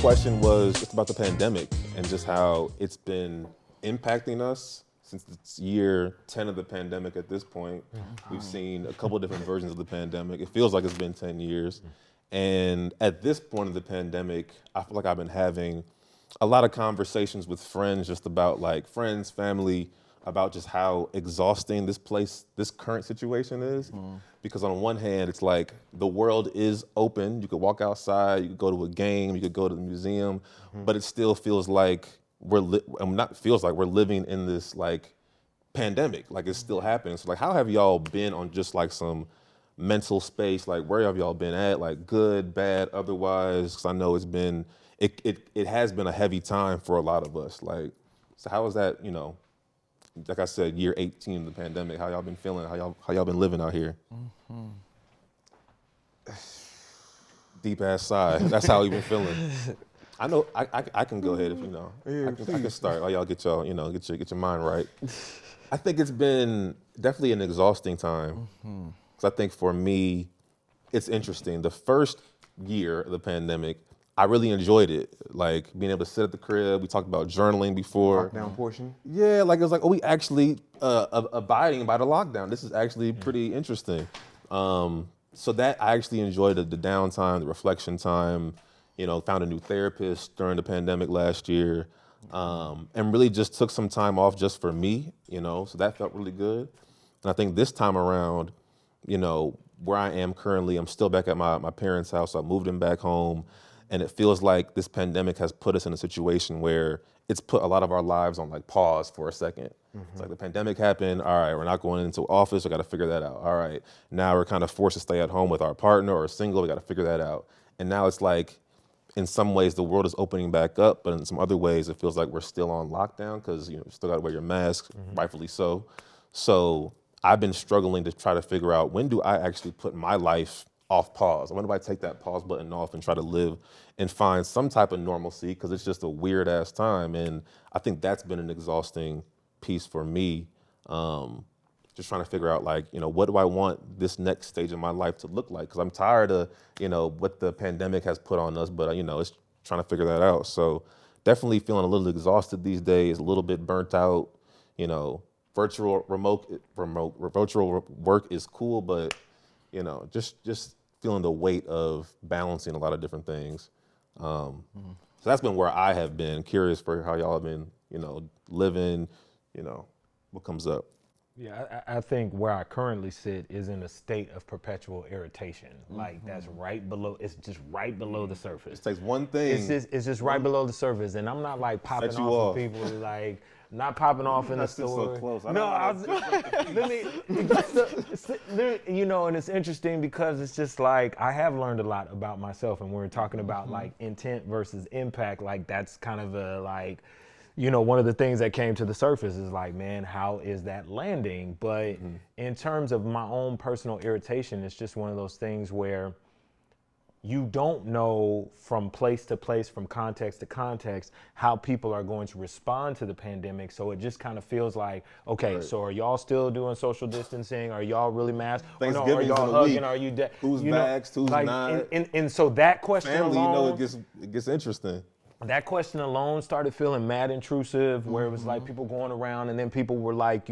question was just about the pandemic and just how it's been impacting us since it's year 10 of the pandemic at this point. We've seen a couple of different versions of the pandemic. It feels like it's been 10 years. And at this point of the pandemic, I feel like I've been having a lot of conversations with friends just about like friends, family, about just how exhausting this current situation is. Because on one hand, it's like the world is open. You could walk outside, you could go to a game, you could go to the museum, but it still feels like we're living in this like pandemic, like it's still happening. So like, how have y'all been on just like some mental space? Like where have y'all been at? Like good, bad, otherwise? Because I know it has been a heavy time for a lot of us. Like, so how is that, like I said, year 18 of the pandemic, how y'all been feeling? How y'all been living out here? Deep ass sigh. That's how you been feeling. I know I can go ahead if you know. Yeah, I can start. While y'all get your mind right. I think it's been definitely an exhausting time. Because I think for me, it's interesting. The first year of the pandemic, I really enjoyed it. Like being able to sit at the crib. We talked about journaling before. Lockdown portion. Yeah, like it was like, oh, we actually abiding by the lockdown. This is actually pretty interesting. So that I actually enjoyed the downtime, the reflection time. Found a new therapist during the pandemic last year, and really just took some time off just for me. So that felt really good. And I think this time around, where I am currently, I'm still back at my parents' house. I moved them back home. And it feels like this pandemic has put us in a situation where it's put a lot of our lives on like pause for a second. It's like the pandemic happened, all right, we're not going into office, we gotta figure that out. All right, now we're kind of forced to stay at home with our partner or single, we gotta figure that out. And now it's like, in some ways the world is opening back up, but in some other ways it feels like we're still on lockdown because you still gotta wear your mask, rightfully so. So I've been struggling to try to figure out, when do I actually put my life off pause? When do I take that pause button off and try to live and find some type of normalcy? Because it's just a weird ass time. And I think that's been an exhausting piece for me. Just trying to figure out like, what do I want this next stage of my life to look like? Because I'm tired of, what the pandemic has put on us, but it's trying to figure that out. So definitely feeling a little exhausted these days, a little bit burnt out. Virtual work is cool, but just feeling the weight of balancing a lot of different things. So that's been where I have been. Curious for how y'all have been, living, what comes up. Yeah, I think where I currently sit is in a state of perpetual irritation. Like that's right below, it's just right below the surface. It takes one thing. It's just right below the surface. And I'm not like popping off on people, like not popping off in the store. So close. No, and it's interesting because it's just like, I have learned a lot about myself, and we're talking about like intent versus impact. Like that's kind of one of the things that came to the surface is like, man, how is that landing? But in terms of my own personal irritation, it's just one of those things where you don't know from place to place, from context to context, how people are going to respond to the pandemic. So it just kind of feels like, okay, right. So are y'all still doing social distancing? Are y'all really masked? Thanksgiving, are y'all hugging? Are you who's vaxxed? Who's like, not? And so that question family, alone, it gets interesting. That question alone started feeling mad intrusive, where it was like people going around and then people were like,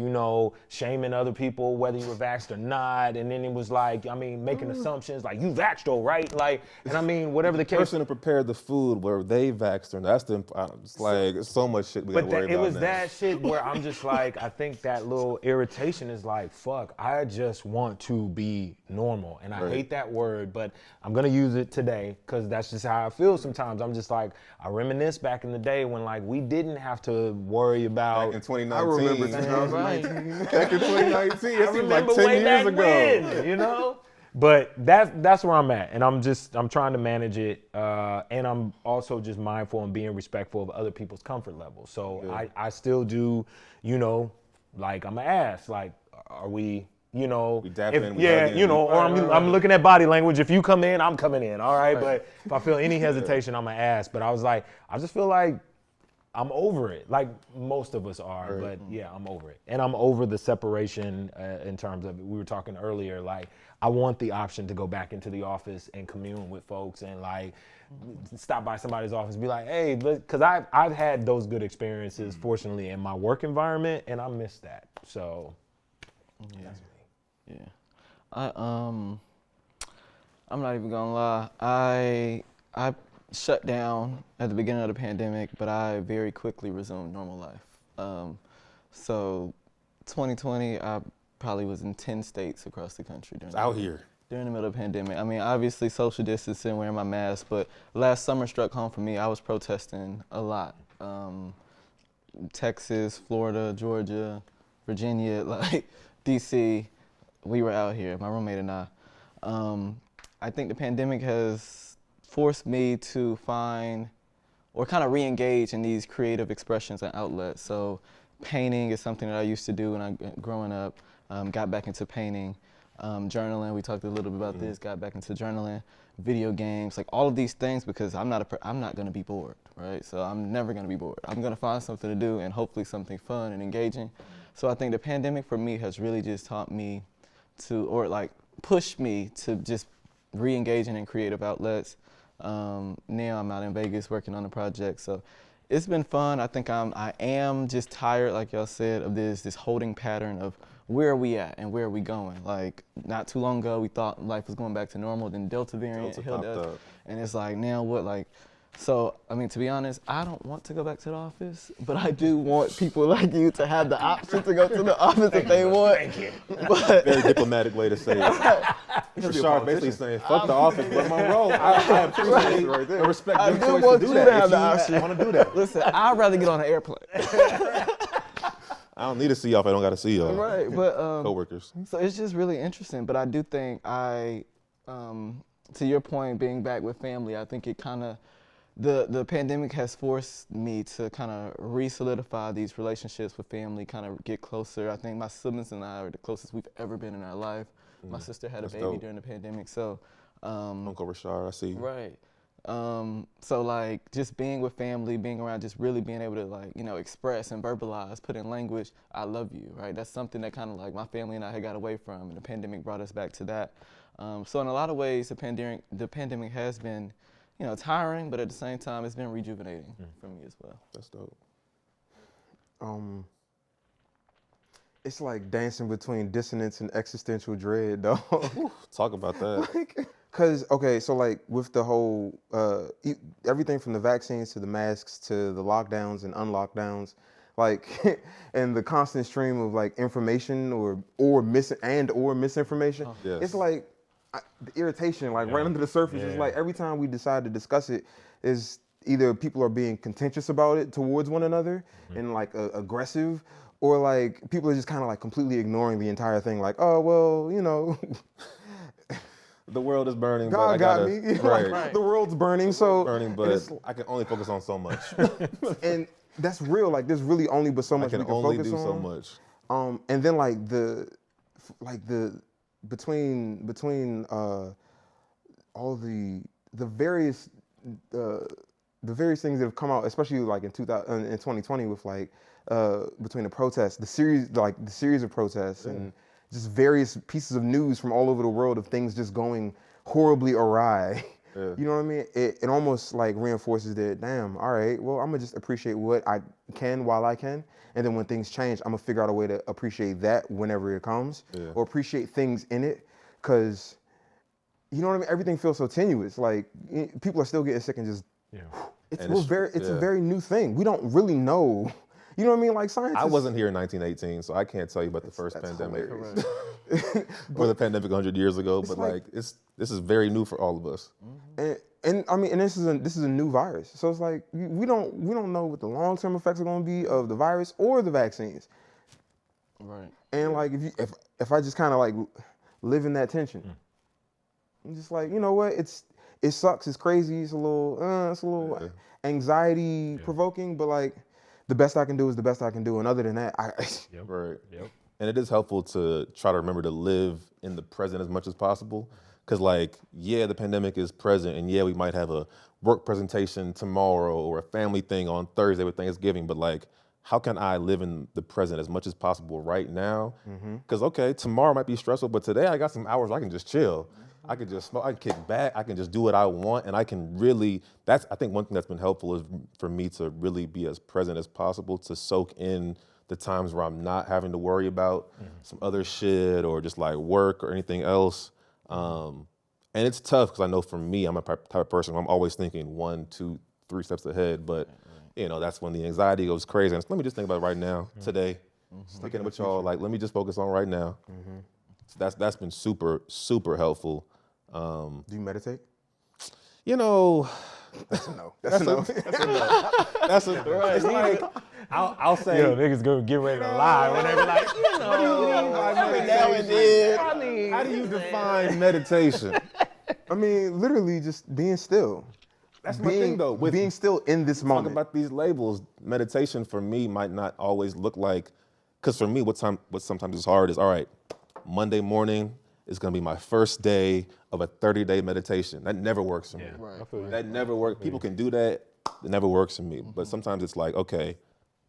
shaming other people, whether you were vaxxed or not. And then it was like, making assumptions like, you vaxxed though, right? Like, and whatever the case. The person who prepared the food, were they vaxxed or not? That's it's like, it's so much shit we gotta worry about. But it was now. that shit where I'm just like, I think that little irritation is like, fuck, I just want to be normal. And I hate that word, but I'm gonna use it today because that's just how I feel sometimes. I'm just like, I reminisce back in the day when like we didn't have to worry about. Back in 2019. I remember 2019. Back in 2019. It seemed like 10 way years back ago. when, But that's where I'm at, and I'm trying to manage it, and I'm also just mindful and being respectful of other people's comfort level. So I still do, like I'm an ass. Like, are we? We dapping, I'm looking at body language. If you come in, I'm coming in, all right? But if I feel any hesitation, I'm gonna ask. But I was like, I just feel like I'm over it, like most of us are, but yeah, I'm over it. And I'm over the separation in terms of, we were talking earlier, like I want the option to go back into the office and commune with folks and like stop by somebody's office and be like, hey, because I've had those good experiences, fortunately, in my work environment, and I miss that. So that's me. Yeah. I'm not even gonna lie. I shut down at the beginning of the pandemic, but I very quickly resumed normal life. So 2020, I probably was in 10 states across the country during the middle of the pandemic. I mean, obviously social distancing, wearing my mask, but last summer struck home for me. I was protesting a lot. Texas, Florida, Georgia, Virginia, like DC, we were out here, my roommate and I. I think the pandemic has forced me to find or kind of re-engage in these creative expressions and outlets. So painting is something that I used to do when I growing up, got back into painting. Journaling, we talked a little bit about this, got back into journaling, video games, like all of these things, because I'm not gonna be bored, right? So I'm never gonna be bored. I'm gonna find something to do, and hopefully something fun and engaging. So I think the pandemic for me has really just taught me to, or like pushed me to just re-engaging in creative outlets. Now I'm out in Vegas working on a project, so it's been fun. I think I am just tired, like y'all said, of this holding pattern of where are we at and where are we going. Like not too long ago, we thought life was going back to normal, then Delta variant hit us, and it's like now what? Like, so I mean, to be honest, I don't want to go back to the office, but I do want people like you to have the option to go to the office if they want. Thank you. But Very diplomatic way to say it. Rashard basically saying, fuck the office, but Monroe, I appreciate and respect I your do choice want to do you that. to have If the you option. want to do that. listen, I'd rather get on an airplane. I don't need to see y'all if I don't got to see y'all. Right, but Coworkers. so it's just really interesting. But I do think to your point, being back with family, I think it kind of, the pandemic has forced me to kind of re-solidify these relationships with family, kind of get closer. I think my siblings and I are the closest we've ever been in our life. My sister had a baby during the pandemic, so. Uncle Rashard, I see you. Right. So like just being with family, being around, just really being able to like, express and verbalize, put in language, I love you, right? That's something that kind of like my family and I had got away from, and the pandemic brought us back to that. So in a lot of ways, the pandemic has been, tiring, but at the same time, it's been rejuvenating for me as well. That's dope. It's like dancing between dissonance and existential dread, though. Talk about that. Cause okay, so like with the whole everything from the vaccines to the masks to the lockdowns and unlockdowns, like and the constant stream of like information or misinformation. Yes. It's like the irritation, like right under the surface. It's like every time we decide to discuss it, is either people are being contentious about it towards one another and like aggressive, or like people are just kind of like completely ignoring the entire thing. Like, oh well, The world is burning, God but I got gotta, me. right. The world's burning, so Burning, but I can only focus on so much. and that's real. Like there's really only but so much I we can can only focus do on. so much. And then like between all the various things that have come out, especially like in 2020 with like between the protests, the series of protests and just various pieces of news from all over the world of things just going horribly awry. Yeah. You know what I mean? It almost like reinforces that, damn, all right, well, I'm gonna just appreciate what I can while I can. And then when things change, I'm gonna figure out a way to appreciate that whenever it comes, or appreciate things in it. Cause you know what I mean? Everything feels so tenuous. Like people are still getting sick and just, it's a very new thing. We don't really know. You know what I mean? Like science. I wasn't here in 1918, so I can't tell you about the first pandemic or the pandemic 100 years ago. But like this is very new for all of us. And I mean, and this is a new virus. So it's like we don't know what the long-term effects are going to be of the virus or the vaccines. Right. And like if I just kind of like live in that tension, I'm just like, you know what? It sucks. It's crazy. It's a little anxiety provoking. But like the best I can do is the best I can do. And other than that, Right. Yep. And it is helpful to try to remember to live in the present as much as possible. Because like, yeah, the pandemic is present, and yeah, we might have a work presentation tomorrow or a family thing on Thursday with Thanksgiving, but like, how can I live in the present as much as possible right now? Because okay, tomorrow might be stressful, but today I got some hours where I can just chill. I can just smoke, I can kick back, I can just do what I want, and I can really, I think one thing that's been helpful is for me to really be as present as possible, to soak in the times where I'm not having to worry about some other shit or just like work or anything else. And it's tough because I know for me, I'm a type of person, I'm always thinking 1, 2, 3 steps ahead, but you know, that's when the anxiety goes crazy. And so let me just think about it right now, today, sticking with y'all, like, let me just focus on right now. So that's been super, super helpful. Do you meditate? You know, That's a no. That's a no. that's a, it's like, I'll say, Yo, niggas gonna get ready to lie when they be like, you know, what do you mean by every now and then. how do you define meditation? I mean, literally just being still. That's my thing though. With being still in this talk moment. about these labels, meditation for me might not always look like, because for me, what sometimes is hard is, all right, Monday morning is gonna be my first day of a 30-day meditation. That never works for me. I feel you. That never works. People can do that. It never works for me. But sometimes it's like, okay,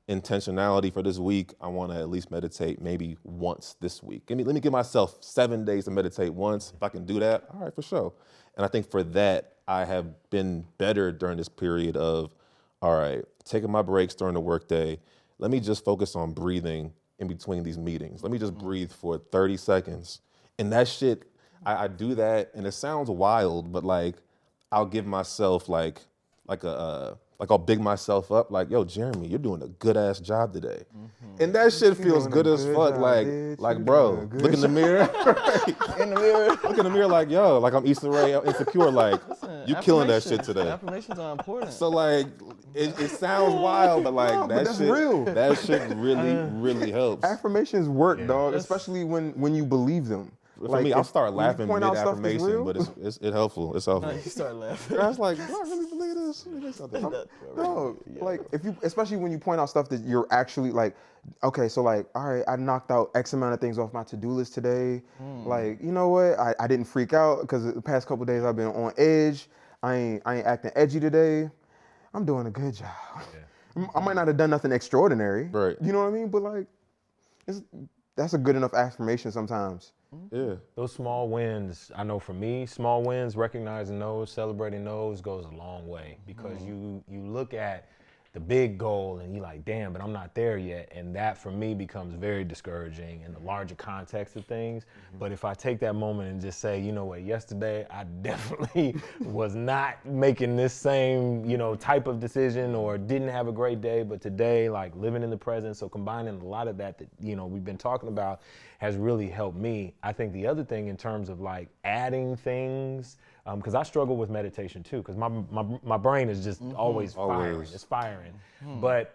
intentionality for this week, I want to at least meditate maybe once this week. Let me give myself 7 days to meditate once. If I can do that, all right, for sure. And I think for that, I have been better during this period of, all right, taking my breaks during the workday. Let me just focus on breathing in between these meetings. Let me just breathe for 30 seconds. And that shit, I do that, and it sounds wild, but like, I'll give myself like I'll big myself up, like, yo, Jeremy, you're doing a good ass job today. And that shit feels good as fuck. Like, bro, look in the mirror. In the mirror. Look in the mirror like, yo, like I'm Issa Rae insecure, like, you killing that shit today. Affirmations are important. So like, it sounds wild, but like, but that's shit, real. that shit really, really helps. Affirmations work, dog, especially when you believe them. For me, I'll start laughing point out stuff that's mid-affirmation, real. but it's helpful. It's helpful. You start laughing. I was like, do I really believe this? No, like especially when you point out stuff that you're actually like, okay, so like, all right, I knocked out X amount of things off my to-do list today. Like, you know what? I didn't freak out because the past couple days I've been on edge. I ain't acting edgy today. I'm doing a good job. I might not have done nothing extraordinary. Right. You know what I mean? But like, that's a good enough affirmation sometimes. Yeah. Those small wins, I know for me, small wins, recognizing those, celebrating those goes a long way, because you look at the big goal and you're like, damn, but I'm not there yet. And that for me becomes very discouraging in the larger context of things. But if I take that moment and just say, you know what, yesterday I definitely was not making this same, type of decision, or didn't have a great day, but today, like, living in the present. So combining a lot of that, we've been talking about has really helped me. I think the other thing in terms of like adding things, because I struggle with meditation too, because my brain is just always firing. It's firing. But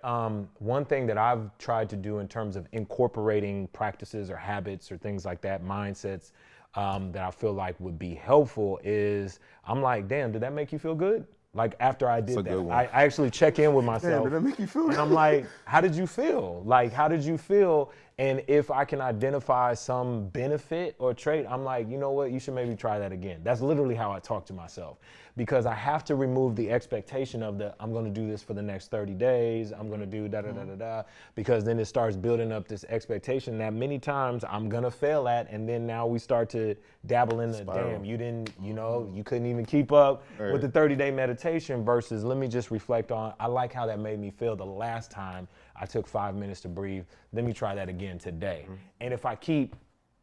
one thing that I've tried to do in terms of incorporating practices or habits or things like that, mindsets, that I feel like would be helpful is, I'm like, damn, did that make you feel good? Like after I did that, I actually check in with myself. Damn, did that make you feel good? And I'm like, how did you feel? Like, how did you feel? And if I can identify some benefit or trait, I'm like, you know what, you should maybe try that again. That's literally how I talk to myself, because I have to remove the expectation of I'm gonna do this for the next 30 days, I'm gonna do da-da-da-da-da, because then it starts building up this expectation that many times I'm gonna fail at, and then now we start to dabble in the, damn, you didn't, you couldn't even keep up with the 30-day meditation, versus let me just reflect on, I like how that made me feel the last time I took 5 minutes to breathe. Let me try that again today. And if I keep,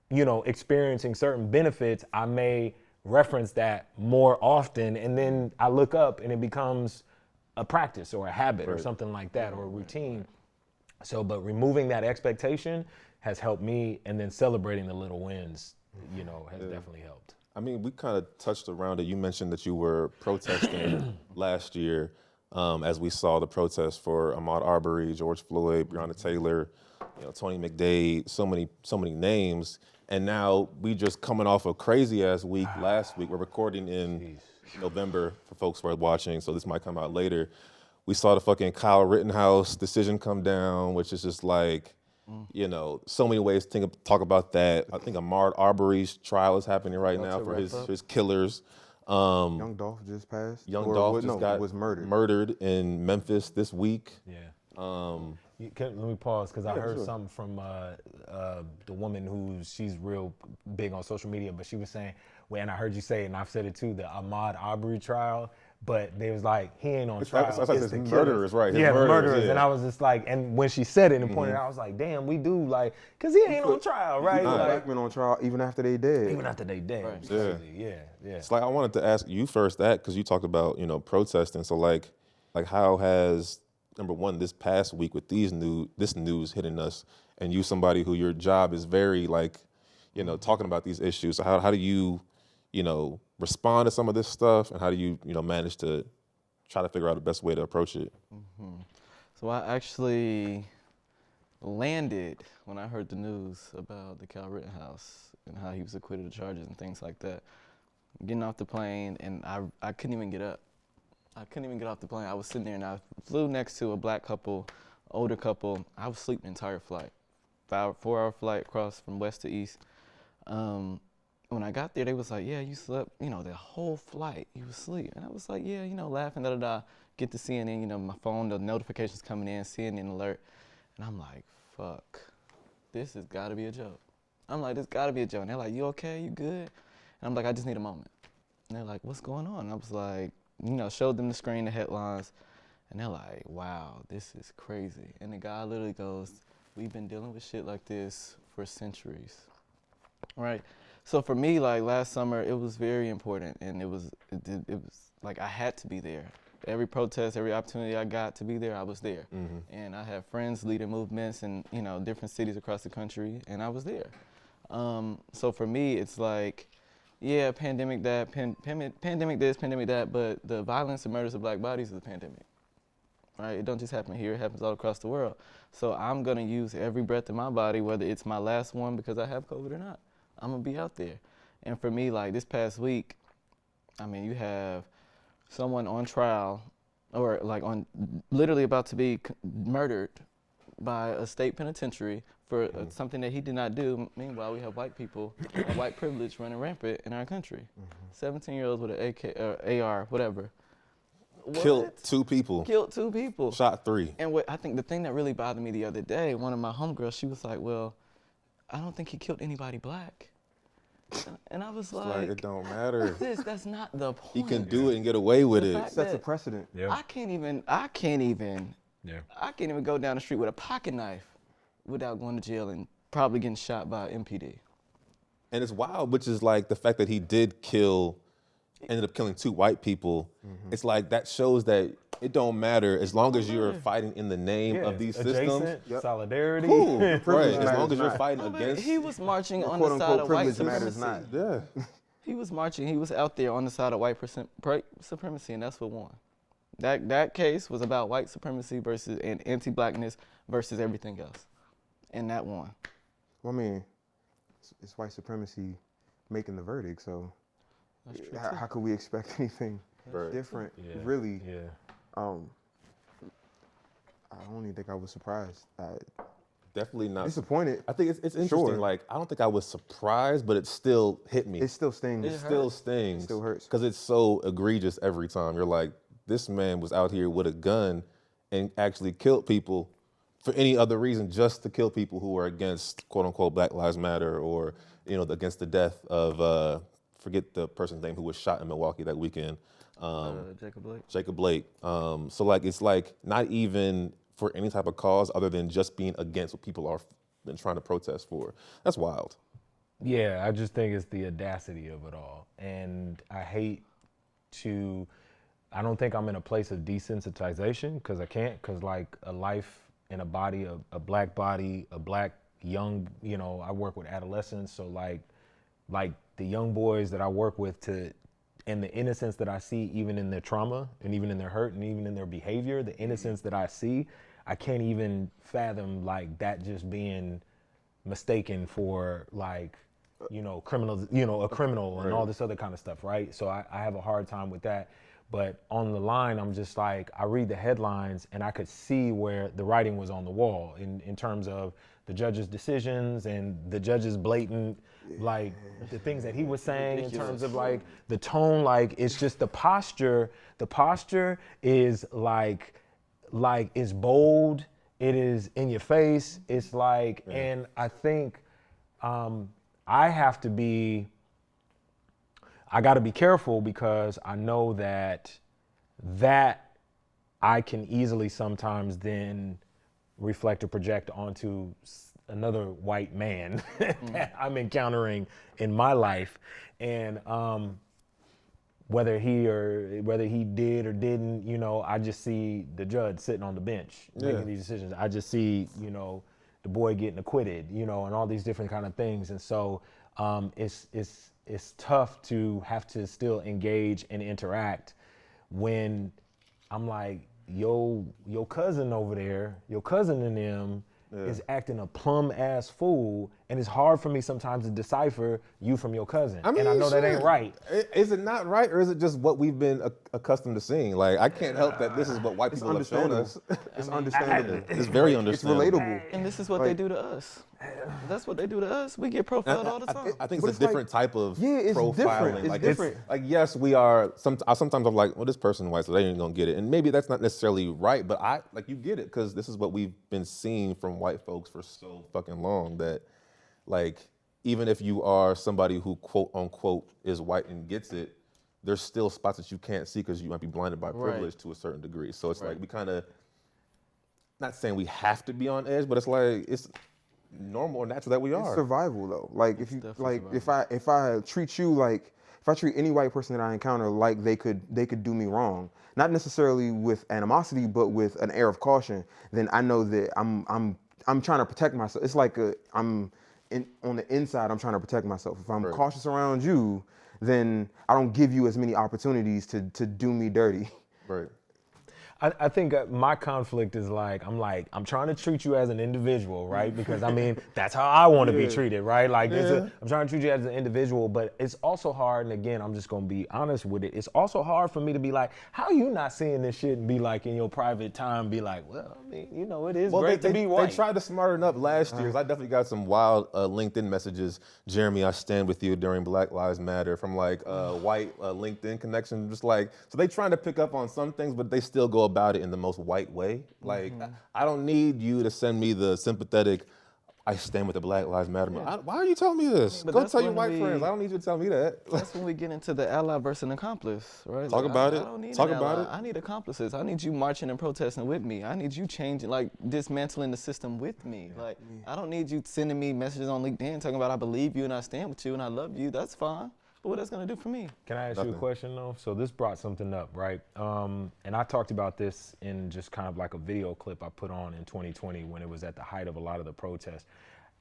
experiencing certain benefits, I may reference that more often. And then I look up and it becomes a practice or a habit or something like that, or a routine. So, but removing that expectation has helped me. And then celebrating the little wins, has definitely helped. I mean, we kind of touched around it. You mentioned that you were protesting last year. As we saw the protests for Ahmaud Arbery, George Floyd, Breonna Taylor, Tony McDade, so many names. And now we just coming off a crazy ass week last week. We're recording in November for folks who are watching, so this might come out later. We saw the fucking Kyle Rittenhouse decision come down, which is just like, You know, so many ways to talk about that. I think Ahmaud Arbery's trial is happening right now for his killers. Young Dolph just passed. Young Or Dolph what- just no, got was murdered. murdered in Memphis this week. Yeah. Um, Let me pause because I heard sure. something from the woman she's real big on social media, but she was saying, and I heard you say it, and I've said it too, the Ahmaud Arbery trial, but they was like, he ain't on trial. that's it's his the murderers, killers. right, his Yeah, the murderers, murderers. yeah. And I was just like, and when she said it and pointed out, I was like, damn, we do like, because he ain't on trial, right? Put Like, black men on trial even after they dead. even after they dead. Right. It's crazy. Yeah. It's like I wanted to ask you first that because you talked about protesting. So like how has number one this past week with this news hitting us, and you somebody who your job is very like talking about these issues. So how do you respond to some of this stuff, and how do you manage to try to figure out the best way to approach it? So I actually landed when I heard the news about the Cal Rittenhouse and how he was acquitted of charges and things like that. Getting off the plane, and I couldn't even get up. I couldn't even get off the plane. I was sitting there, and I flew next to a black couple, older couple. I was asleep the entire flight, 4-hour flight across from west to east. When I got there, they was like, yeah, you slept, the whole flight, you was asleep. And I was like, yeah, laughing, da-da-da. Get to CNN, my phone, the notifications coming in, CNN alert. And I'm like, fuck, this has got to be a joke. I'm like, this got to be a joke. And they're like, you okay, you good? And I'm like, I just need a moment. And they're like, what's going on? And I was like, showed them the screen, the headlines. And they're like, wow, this is crazy. And the guy literally goes, we've been dealing with shit like this for centuries, right? So for me, like last summer, it was very important, and it was like I had to be there. Every protest, every opportunity I got to be there, I was there. Mm-hmm. And I have friends leading movements in different cities across the country, and I was there. So for me, it's like, yeah, pandemic that, pandemic this, pandemic that, but the violence and murders of black bodies is a pandemic, right? It don't just happen here, it happens all across the world. So I'm gonna use every breath in my body, whether it's my last one because I have COVID or not. I'm gonna be out there. And for me, like this past week, I mean, you have someone on trial or like literally about to be murdered by a state penitentiary for something that he did not do. Meanwhile, we have white people and white privilege running rampant in our country. 17-year-olds with an AK or AR, whatever. Killed What? 2 people. Killed 2 people. Shot 3. And I think the thing that really bothered me the other day, one of my homegirls, she was like, well, I don't think he killed anybody black. And I was like, it don't matter. That's not the point. He can do it and get away with The it. fact Sets a that precedent. Yeah. I can't even go down the street with a pocket knife without going to jail and probably getting shot by MPD. And it's wild, which is like the fact that he ended up killing 2 white people. It's like that shows that it don't matter as long as you're fighting in the name of these systems. Yep. Solidarity. Cool. Right. Privilege As long matters as you're not. fighting against. He was marching on Quote the side unquote of white privilege supremacy. matters not. Yeah. He was marching. He was out there on the side of white supremacy, and that's what won. That case was about white supremacy versus and anti-blackness versus everything else, and that won. Well, I mean, it's white supremacy making the verdict, so That's true too. how could we expect anything different? Yeah. Really, Yeah. I don't even think I was surprised. Definitely not. Disappointed. I think it's interesting. Sure. Like, I don't think I was surprised, but it still hit me. It still stings. It still stings. It still hurts. Because it's so egregious every time. You're like, this man was out here with a gun and actually killed people for any other reason, just to kill people who were against, quote unquote, Black Lives Matter, or, against the death of, forget the person's name who was shot in Milwaukee that weekend. Jacob Blake. So like, it's like not even for any type of cause other than just being against what people are been trying to protest for. That's wild. Yeah, I just think it's the audacity of it all. And I don't think I'm in a place of desensitization, because I can't, because like a life in a body, a black body, a black young, I work with adolescents, so like the young boys that I work with and the innocence that I see even in their trauma and even in their hurt and even in their behavior, the innocence that I see, I can't even fathom like that just being mistaken for like, criminals, a criminal and all this other kind of stuff, right? So I have a hard time with that. But on the line, I'm just like, I read the headlines and I could see where the writing was on the wall in terms of the judge's decisions and the judge's blatant, like the things that he was saying in terms of like the tone, like it's just the posture. The posture is like it's bold. It is in your face. It's like, and I think I got to be careful because I know that I can easily sometimes then reflect or project onto another white man that I'm encountering in my life. And whether he did or didn't, you know, I just see the judge sitting on the bench making these decisions. I just see, you know, the boy getting acquitted, you know, and all these different kind of things. And so it's tough to have to still engage and interact when I'm like, your cousin over there, your cousin and them is acting a plum ass fool, and it's hard for me sometimes to decipher you from your cousin. I mean, and I know that ain't right. Is it not right, or is it just what we've been accustomed to seeing? Like, I can't help that this is what white people have shown us. It's understandable. It's very understandable. It's relatable. And this is what they do to us. That's what they do to us. We get profiled all the time. I think it's a different type of it's profiling. different. It's like different. Like, yes, we are. Sometimes I'm like, well, this person white, so they ain't gonna get it. And maybe that's not necessarily right, but you get it, because this is what we've been seeing from white folks for so fucking long that, like, even if you are somebody who quote unquote is white and gets it, there's still spots that you can't see because you might be blinded by privilege to a certain degree. So it's like we kind of, not saying we have to be on edge, but it's like it's normal or natural that we are. It's survival though. Like if you if I treat you like, if I treat any white person that I encounter like they could do me wrong, not necessarily with animosity, but with an air of caution, then I know that I'm trying to protect myself. It's like on the inside, I'm trying to protect myself. If I'm cautious around you, then I don't give you as many opportunities to do me dirty. Right. I think my conflict is I'm trying to treat you as an individual, right? Because I mean, that's how I want to be treated, right? Like I'm trying to treat you as an individual, but it's also hard, and again, I'm just gonna be honest with it. It's also hard for me to be like, how you not seeing this shit and be like in your private time, be like, well, I mean, you know, it is great to be white. They tried to smarten up last year. I definitely got some wild LinkedIn messages. Jeremy, I stand with you during Black Lives Matter from like white LinkedIn connection. Just like, so they trying to pick up on some things, but they still go about it in the most white way. Like, I don't need you to send me the sympathetic, I stand with the Black Lives Matter. Why are you telling me this? Go tell your white friends. I don't need you to tell me that. That's when we get into the ally versus an accomplice, right? Talk about it. I don't need Talk an about ally. it. I need accomplices. I need you marching and protesting with me. I need you changing, like dismantling the system with me. Like, I don't need you sending me messages on LinkedIn talking about I believe you and I stand with you and I love you. That's fine. But what that's gonna do for me? Can I ask you a question though? So this brought something up, right? And I talked about this in just kind of like a video clip I put on in 2020 when it was at the height of a lot of the protests.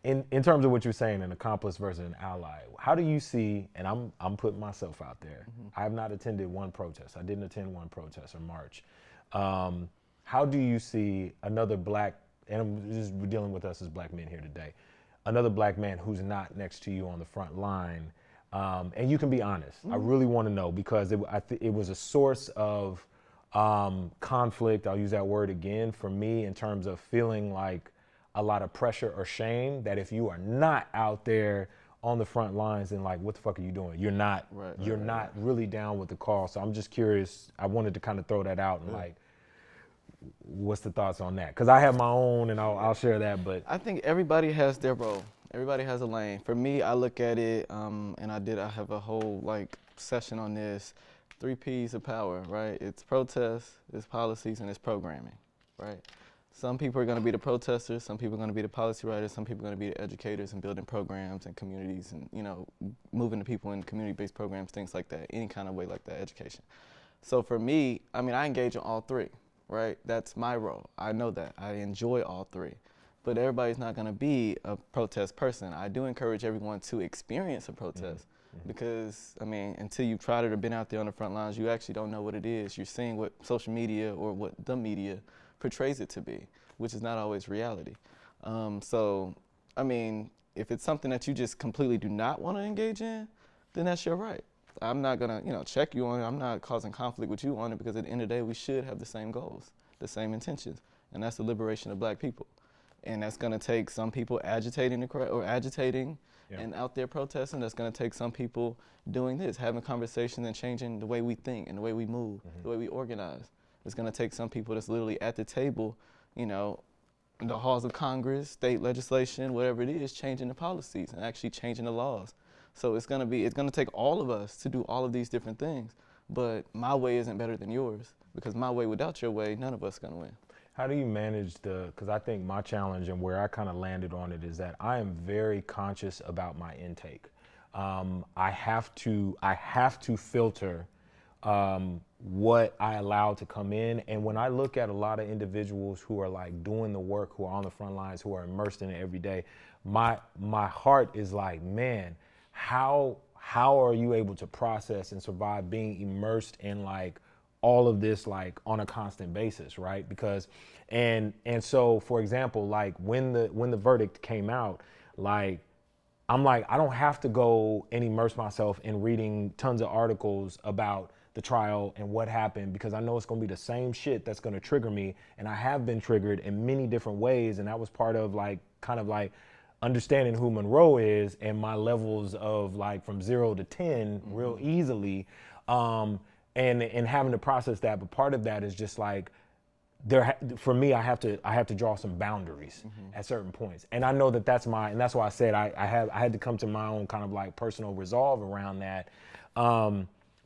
In terms of what you're saying, an accomplice versus an ally, how do you see, and I'm putting myself out there, I have not attended one protest. I didn't attend one protest or march. How do you see another black, and I'm just dealing with us as black men here today, another black man who's not next to you on the front line, and you can be honest. I really want to know, because it was a source of conflict, I'll use that word again, for me, in terms of feeling like a lot of pressure or shame that if you are not out there on the front lines, then like, what the fuck are you doing? You're not really down with the cause. So I'm just curious. I wanted to kind of throw that out and like, what's the thoughts on that? Because I have my own, and I'll share that. But I think everybody has their role. Everybody has a lane. For me, I look at it, and I have a whole like session on this. 3 P's of power, right? It's protest, it's policies, and it's programming, right? Some people are going to be the protesters, some people are going to be the policy writers, some people are going to be the educators and building programs and communities and, you know, moving the people in community-based programs, things like that, any kind of way like that, education. So for me, I mean, I engage in all 3, right? That's my role. I know that. I enjoy all 3. But everybody's not going to be a protest person. I do encourage everyone to experience a protest because, I mean, until you've tried it or been out there on the front lines, you actually don't know what it is. You're seeing what social media or what the media portrays it to be, which is not always reality. So, I mean, if it's something that you just completely do not want to engage in, then that's your right. I'm not gonna, check you on it. I'm not causing conflict with you on it, because at the end of the day, we should have the same goals, the same intentions, and that's the liberation of Black people. And that's gonna take some people agitating and out there protesting. That's gonna take some people doing this, having conversations and changing the way we think and the way we move, the way we organize. It's gonna take some people that's literally at the table, in the halls of Congress, state legislation, whatever it is, changing the policies and actually changing the laws. So it's gonna take all of us to do all of these different things. But my way isn't better than yours, because my way without your way, none of us gonna win. How do you manage because I think my challenge and where I kind of landed on it is that I am very conscious about my intake. I have to filter what I allow to come in. And when I look at a lot of individuals who are like doing the work, who are on the front lines, who are immersed in it every day, my heart is like, man, how are you able to process and survive being immersed in like all of this like on a constant basis, right? Because and so for example, like when the verdict came out, like I'm like, I don't have to go and immerse myself in reading tons of articles about the trial and what happened, because I know it's gonna be the same shit that's gonna trigger me, and I have been triggered in many different ways, and that was part of like kind of like understanding who Monroe is and my levels of like from 0 to 10 real easily. And having to process that, but part of that is just like for me, I have to draw some boundaries at certain points, and I know that's why I said I had to come to my own kind of like personal resolve around that.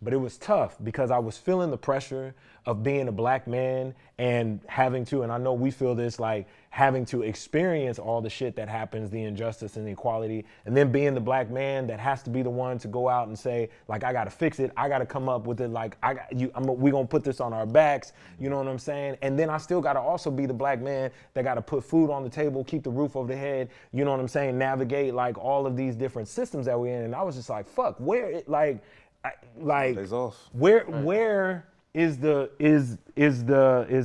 But it was tough because I was feeling the pressure of being a Black man and having to, and I know we feel this, like having to experience all the shit that happens, the injustice and the equality, and then being the Black man that has to be the one to go out and say, like, I gotta fix it, I gotta come up with it, like, we gonna put this on our backs, you know what I'm saying? And then I still gotta also be the Black man that gotta put food on the table, keep the roof over the head, you know what I'm saying? Navigate like all of these different systems that we're in. And I was just like, fuck, where it, like, Days off. Where is the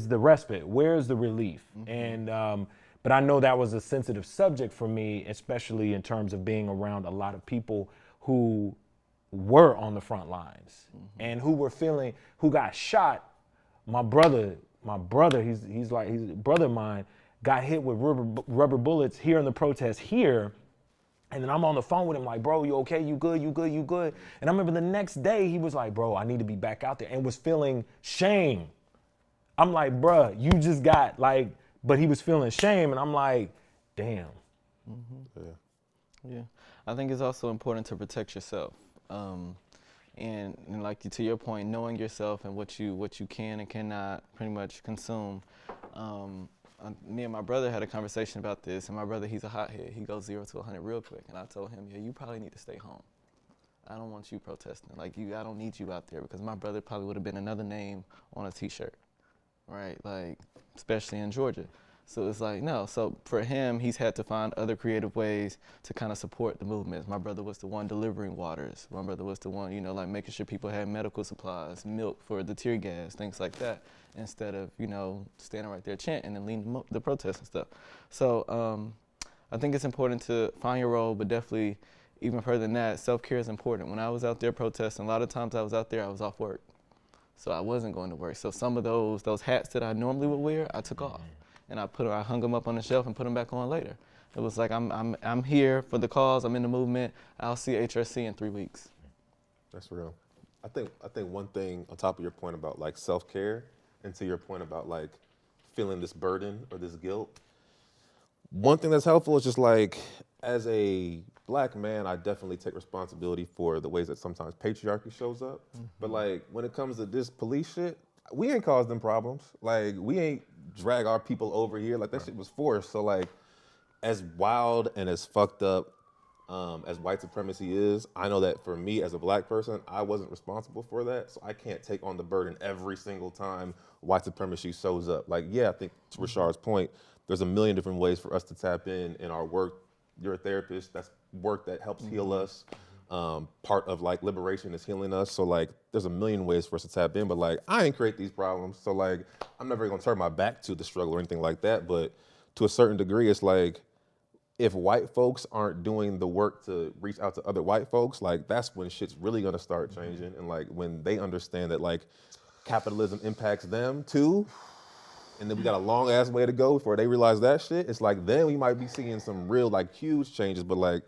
respite? Where is the relief? And but I know that was a sensitive subject for me, especially in terms of being around a lot of people who were on the front lines and who got shot. My brother, he's a brother of mine, got hit with rubber bullets here in the protest here. And then I'm on the phone with him like, bro, you okay? You good? And I remember the next day he was like, bro, I need to be back out there, and was feeling shame. I'm like, bruh, you just got like, but he was feeling shame, and I'm like, damn. Yeah. I think it's also important to protect yourself. And like to your point, knowing yourself and what you can and cannot pretty much consume. Me and my brother had a conversation about this, and my brother, he's a hothead. He goes 0 to 100 real quick, and I told him, yeah, you probably need to stay home. I don't want you protesting. Like, I don't need you out there, because my brother probably would have been another name on a t-shirt, right? Like, especially in Georgia. So it's like, no. So for him, he's had to find other creative ways to kind of support the movement. My brother was the one delivering waters. My brother was the one, like making sure people had medical supplies, milk for the tear gas, things like that, instead of, standing right there chanting and leading the protests and stuff. So I think it's important to find your role, but definitely even further than that, self-care is important. When I was out there protesting, a lot of times I was out there, I was off work. So I wasn't going to work. So some of those hats that I normally would wear, I took off. And I hung them up on the shelf and put them back on later. It was like, I'm here for the cause, I'm in the movement, I'll see HRC in 3 weeks. That's real. I think one thing on top of your point about like self-care, and to your point about like feeling this burden or this guilt, one thing that's helpful is just like, as a Black man, I definitely take responsibility for the ways that sometimes patriarchy shows up. But like when it comes to this police shit, we ain't caused them problems. Like, we ain't drag our people over here. Like, that shit was forced. So like, as wild and as fucked up as white supremacy is, I know that for me as a Black person, I wasn't responsible for that. So I can't take on the burden every single time white supremacy shows up. Like, yeah, I think to Rashard's point, there's a million different ways for us to tap in our work. You're a therapist. That's work that helps heal us. Part of like liberation is healing us. So like, there's a million ways for us to tap in, but like, I ain't create these problems. So like, I'm never gonna turn my back to the struggle or anything like that. But to a certain degree, it's like, if white folks aren't doing the work to reach out to other white folks, like that's when shit's really gonna start changing. And like when they understand that like capitalism impacts them too, and then we got a long ass way to go before they realize that shit, it's like then we might be seeing some real like huge changes, but like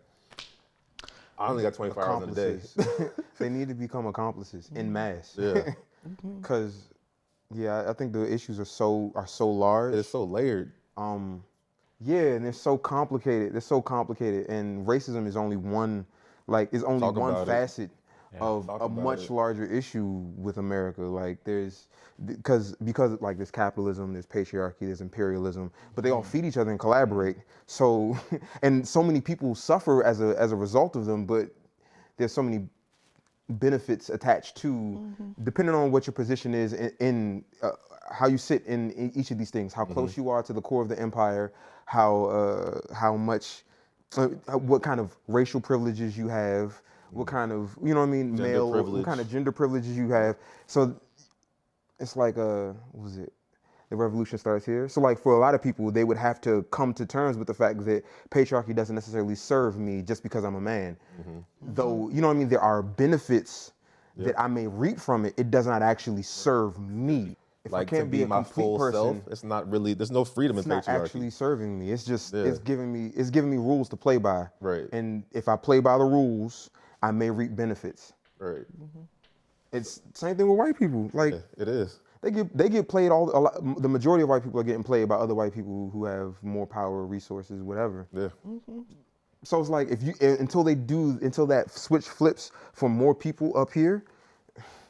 I only got 24 hours in a day. They need to become accomplices en masse. Yeah. Cause yeah, I think the issues are so large. It's so layered. Yeah, and they're so complicated. And racism is only one, one facet of a much larger issue with America. Like there's, because like there's capitalism, there's patriarchy, there's imperialism, but they all feed each other and collaborate. So, and so many people suffer as a result of them, but there's so many benefits attached to, depending on what your position is in how you sit in each of these things, how close you are to the core of the empire, how much, what kind of racial privileges you have, what kind of, you know what I mean, Gender male, privilege. what kind of gender privileges you have. So it's like, what was it? The revolution starts here. So like for a lot of people, they would have to come to terms with the fact that patriarchy doesn't necessarily serve me just because I'm a man. Though, you know what I mean, there are benefits that I may reap from it. It does not actually serve me. If Like I can't to be a my complete full person, self, it's not really, there's no freedom in it's not patriarchy. actually serving me. It's just, it's giving me rules to play by. Right. And if I play by the rules, I may reap benefits. Right. It's same thing with white people. Like It is. they get played the majority of white people are getting played by other white people who have more power, resources, whatever. Yeah. So it's like until that switch flips for more people up here.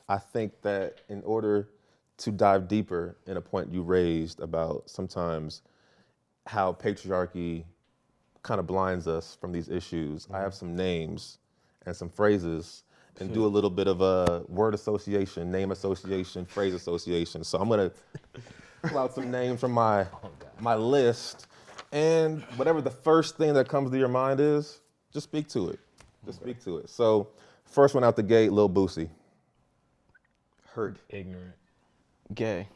I think that in order to dive deeper in a point you raised about sometimes how patriarchy kind of blinds us from these issues, I have some names and some phrases and do a little bit of a word association, name association, phrase association. So I'm gonna pull out some names from my list, and whatever the first thing that comes to your mind is, just speak to it. Just speak to it. So first one out the gate, Lil Boosie. Hurt. Ignorant. Gay.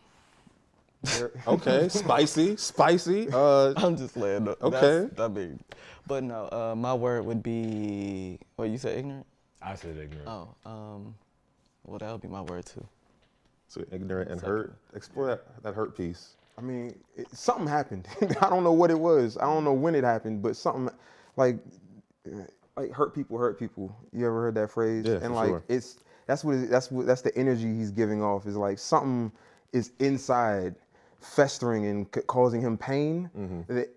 Okay, spicy. I'm just laying up. Okay. But no, my word would be, what you said, ignorant? I said ignorant. Oh, well, that would be my word too. So ignorant and hurt. Explore that hurt piece. I mean, something happened. I don't know what it was. I don't know when it happened, but something like hurt people. You ever heard that phrase? Yeah, and for sure. that's the energy he's giving off. Is like something is inside festering and causing him pain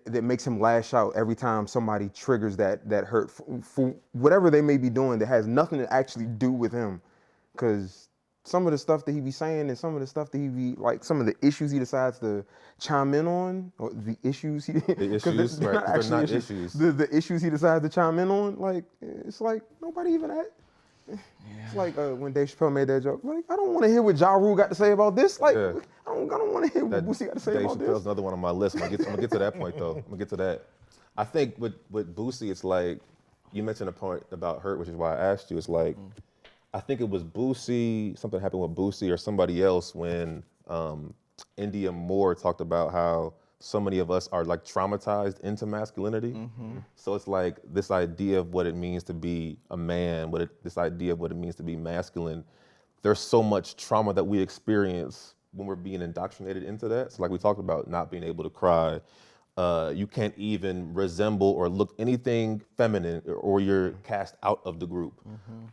that makes him lash out every time somebody triggers that hurt for whatever they may be doing that has nothing to actually do with him. Because some of the stuff that he be saying and some of the stuff that he be like, some of the issues he decides to chime in on, or the issues he right? They're not issues. The issues he decides to chime in on, like it's like nobody even had. It's like when Dave Chappelle made that joke. Like, I don't want to hear what Ja Rule got to say about this. Like, I don't want to hear what Boosie got to say Dave about Chappelle's this. another one on my list. I'm gonna get to that point though. I'm gonna get to that. I think with Boosie, it's like you mentioned a point about hurt, which is why I asked you. It's like I think it was Boosie. Something happened with Boosie or somebody else when India Moore talked about how so many of us are like traumatized into masculinity. So it's like this idea of what it means to be a man, this idea of what it means to be masculine. There's so much trauma that we experience when we're being indoctrinated into that. So like we talked about not being able to cry. You can't even resemble or look anything feminine or you're cast out of the group.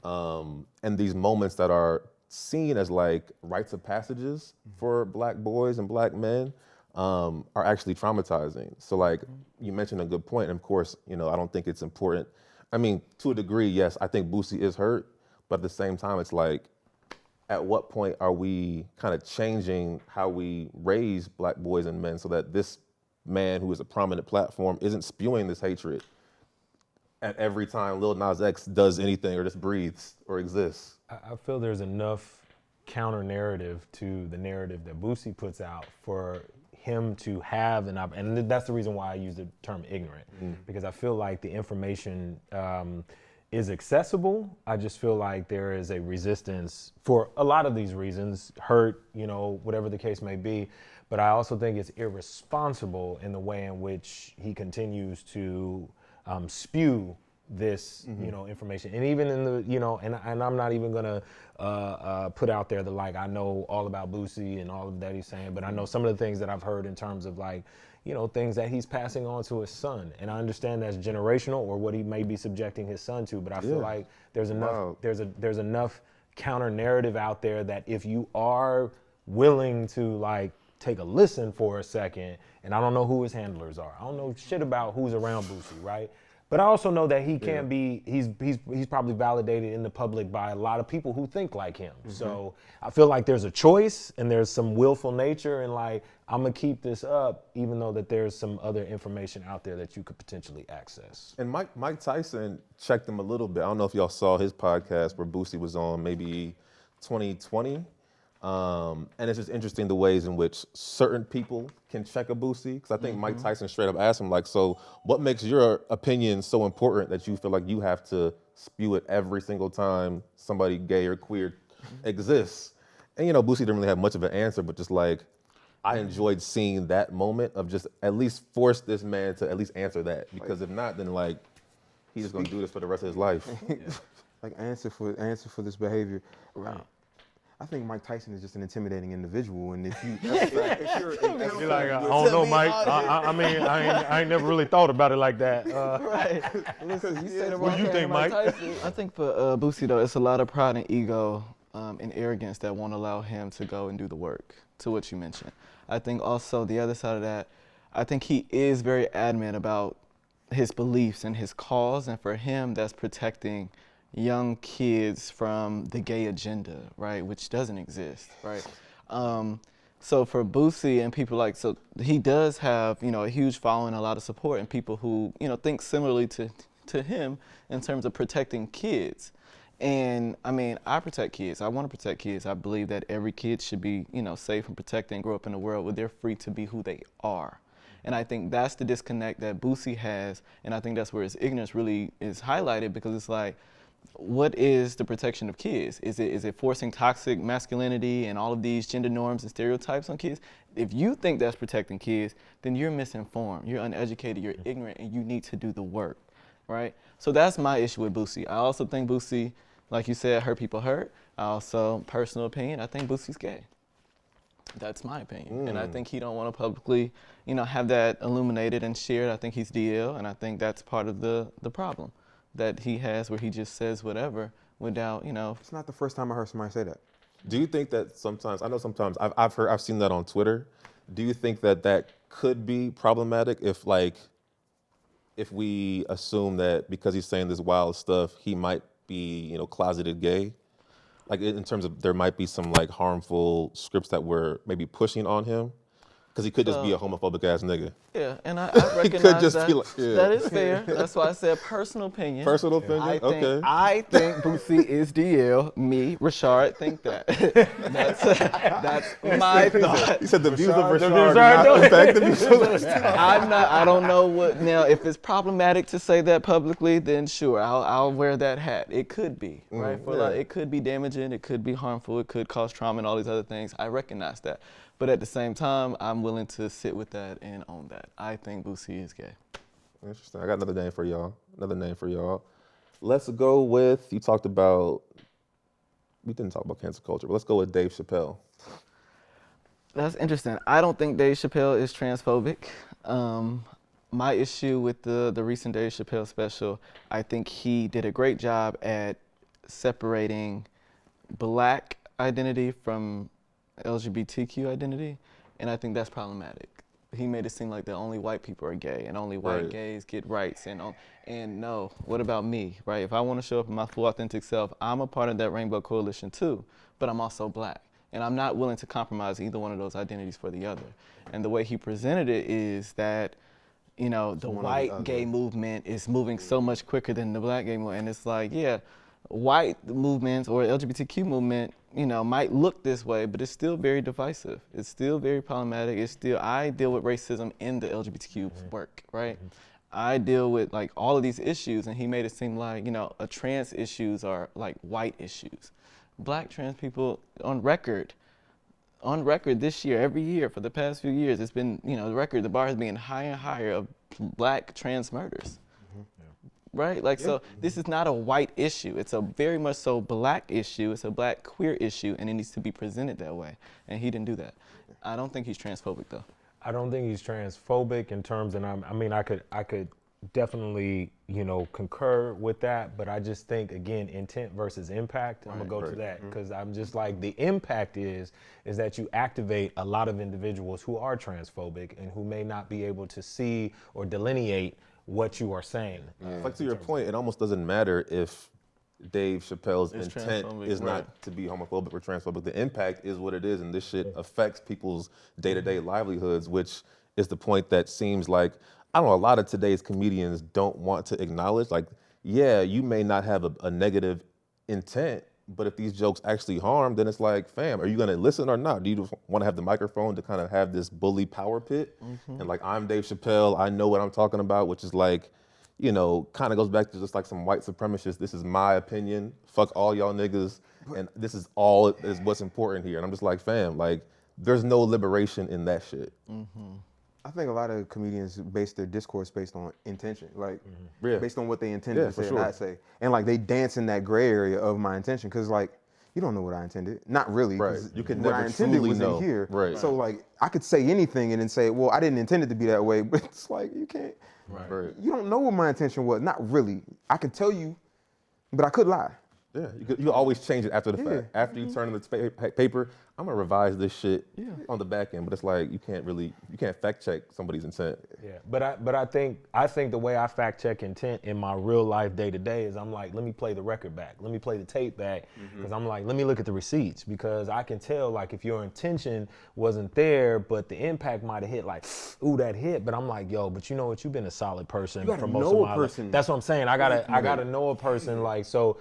And these moments that are seen as like rites of passages for Black boys and Black men are actually traumatizing. So like you mentioned a good point. And of course, I don't think it's important. I mean, to a degree, yes, I think Boosie is hurt, but at the same time, it's like, at what point are we kind of changing how we raise Black boys and men so that this man who is a prominent platform isn't spewing this hatred at every time Lil Nas X does anything or just breathes or exists? I feel there's enough counter narrative to the narrative that Boosie puts out for him to have and that's the reason why I use the term ignorant, because I feel like the information is accessible. I just feel like there is a resistance for a lot of these reasons, hurt, whatever the case may be. But I also think it's irresponsible in the way in which he continues to spew this, information. And even in the, and I'm not even gonna put out there that like I know all about Boosie and all of that he's saying, but I know some of the things that I've heard in terms of like, things that he's passing on to his son. And I understand that's generational or what he may be subjecting his son to, but I feel like there's enough, there's enough counter narrative out there that if you are willing to like take a listen for a second, and I don't know who his handlers are, I don't know shit about who's around Boosie, right? But I also know that he can't be, he's probably validated in the public by a lot of people who think like him. So I feel like there's a choice and there's some willful nature and like, I'm gonna keep this up even though that there's some other information out there that you could potentially access. And Mike Tyson checked him a little bit. I don't know if y'all saw his podcast where Boosie was on maybe 2020. And it's just interesting the ways in which certain people can check a Boosie. Because I think Mike Tyson straight up asked him, like, so what makes your opinion so important that you feel like you have to spew it every single time somebody gay or queer exists? And, Boosie didn't really have much of an answer, but just like, I enjoyed seeing that moment of just at least force this man to at least answer that. Because if not, then like, he's just gonna do this for the rest of his life. Like answer for this behavior. Right. I think Mike Tyson is just an intimidating individual, and if you're like, I don't know, Mike. I mean, I ain't never really thought about it like that. Right. Listen, you said it What do you think, Mike? I think for Boosie though, it's a lot of pride and ego and arrogance that won't allow him to go and do the work. To what you mentioned, I think also the other side of that, I think he is very adamant about his beliefs and his cause, and for him, that's protecting young kids from the gay agenda, right, which doesn't exist, right? So for Boosie and people like, so he does have, a huge following, a lot of support, and people who, think similarly to him in terms of protecting kids. And I mean, I protect kids. I want to protect kids. I believe that every kid should be, safe and protected and grow up in a world where they're free to be who they are. And I think that's the disconnect that Boosie has, and I think that's where his ignorance really is highlighted, because it's like, what is the protection of kids? Is it forcing toxic masculinity and all of these gender norms and stereotypes on kids? If you think that's protecting kids, then you're misinformed, you're uneducated, you're ignorant, and you need to do the work, right? So that's my issue with Boosie. I also think Boosie, like you said, hurt people hurt. I also, personal opinion, I think Boosie's gay. That's my opinion. And I think he don't want to publicly, have that illuminated and shared. I think he's DL, and I think that's part of the problem that he has, where he just says whatever without, It's not the first time I heard somebody say that. Do you think that sometimes, I know sometimes, I've seen that on Twitter. Do you think that could be problematic if we assume that because he's saying this wild stuff, he might be, closeted gay? Like in terms of there might be some like harmful scripts that we're maybe pushing on him? Because he could just be a homophobic ass nigga. Yeah, and I recognize could just that. be like, yeah. That is fair. That's why I said personal opinion. Personal opinion? Okay. I think Boosie is DL. Me, Rashard, think that. That's my thought. He said the views of Rashard not affect the views of I don't know what, now if it's problematic to say that publicly, then sure, I'll wear that hat. It could be, right? It could be damaging, it could be harmful, it could cause trauma and all these other things. I recognize that. But at the same time, I'm willing to sit with that and own that. I think Boosie is gay. Interesting. I got another name for y'all. Let's go with, we didn't talk about cancel culture, but let's go with Dave Chappelle. That's interesting. I don't think Dave Chappelle is transphobic. My issue with the recent Dave Chappelle special, I think he did a great job at separating Black identity from LGBTQ identity, and I think that's problematic. He made it seem like that only white people are gay and only white gays get rights, and no, what about me, right? If I want to show up in my full authentic self, I'm a part of that rainbow coalition too, but I'm also Black, and I'm not willing to compromise either one of those identities for the other. And the way he presented it is that, the white gay movement is moving so much quicker than the Black gay movement, and it's like, yeah, white movements or LGBTQ movement, might look this way, but it's still very divisive. It's still very problematic. I deal with racism in the LGBTQ work, right? I deal with like all of these issues, and he made it seem like, trans issues are like white issues. Black trans people on record this year, every year for the past few years, it's been, the bar is being higher and higher of Black trans murders. right? Like, so this is not a white issue. It's a very much so black issue. It's a black queer issue, and it needs to be presented that way. And he didn't do that. I don't think he's transphobic, though. I don't think he's transphobic in terms, and I mean, I could definitely, you know, concur with that, but I just think, again, intent versus impact. I'm gonna go to that because I'm just like, the impact is that you activate a lot of individuals who are transphobic and who may not be able to see or delineate what you are saying. Like, to your point, it almost doesn't matter if Dave Chappelle's It's intent transphobic, is not to be homophobic or transphobic. The impact is what it is, and this shit affects people's day-to-day livelihoods, which is the point that seems like, I don't know, a lot of today's comedians don't want to acknowledge. Like, yeah, you may not have a negative intent, but if these jokes actually harm, then it's like, fam, are you gonna listen or not? Do you just want to have the microphone to kind of have this bully power pit? And like, I'm Dave Chappelle, I know what I'm talking about, which is like, you know, kind of goes back to just like some white supremacists. This is my opinion. Fuck all y'all niggas, and this is all is what's important here. And I'm just like, fam, like, there's no liberation in that shit. I think a lot of comedians base their discourse based on intention, like Yeah. based on what they intended to for say sure. or not say, and like they dance in that gray area of my intention, because like you don't know what I intended, not really. 'cause Right. You can what never I intended truly was know. in here. Right. So like I could say anything and then say, well, I didn't intend it to be that way, but it's like you can't. Right. You don't know what my intention was, not really. I could tell you, but I could lie. Yeah, you could always change it after the fact. After you turn in the paper, I'm gonna revise this shit on the back end. But it's like you can't fact check somebody's intent. Yeah, but I think the way I fact check intent in my real life day to day is I'm like, let me play the record back, let me play the tape back, because I'm like, let me look at the receipts, because I can tell like if your intention wasn't there, but the impact might have hit like, ooh, that hit. But I'm like, yo, but you know what? You've been a solid person gotta for most know of a my person. life. That's what I'm saying. I gotta know a person, like so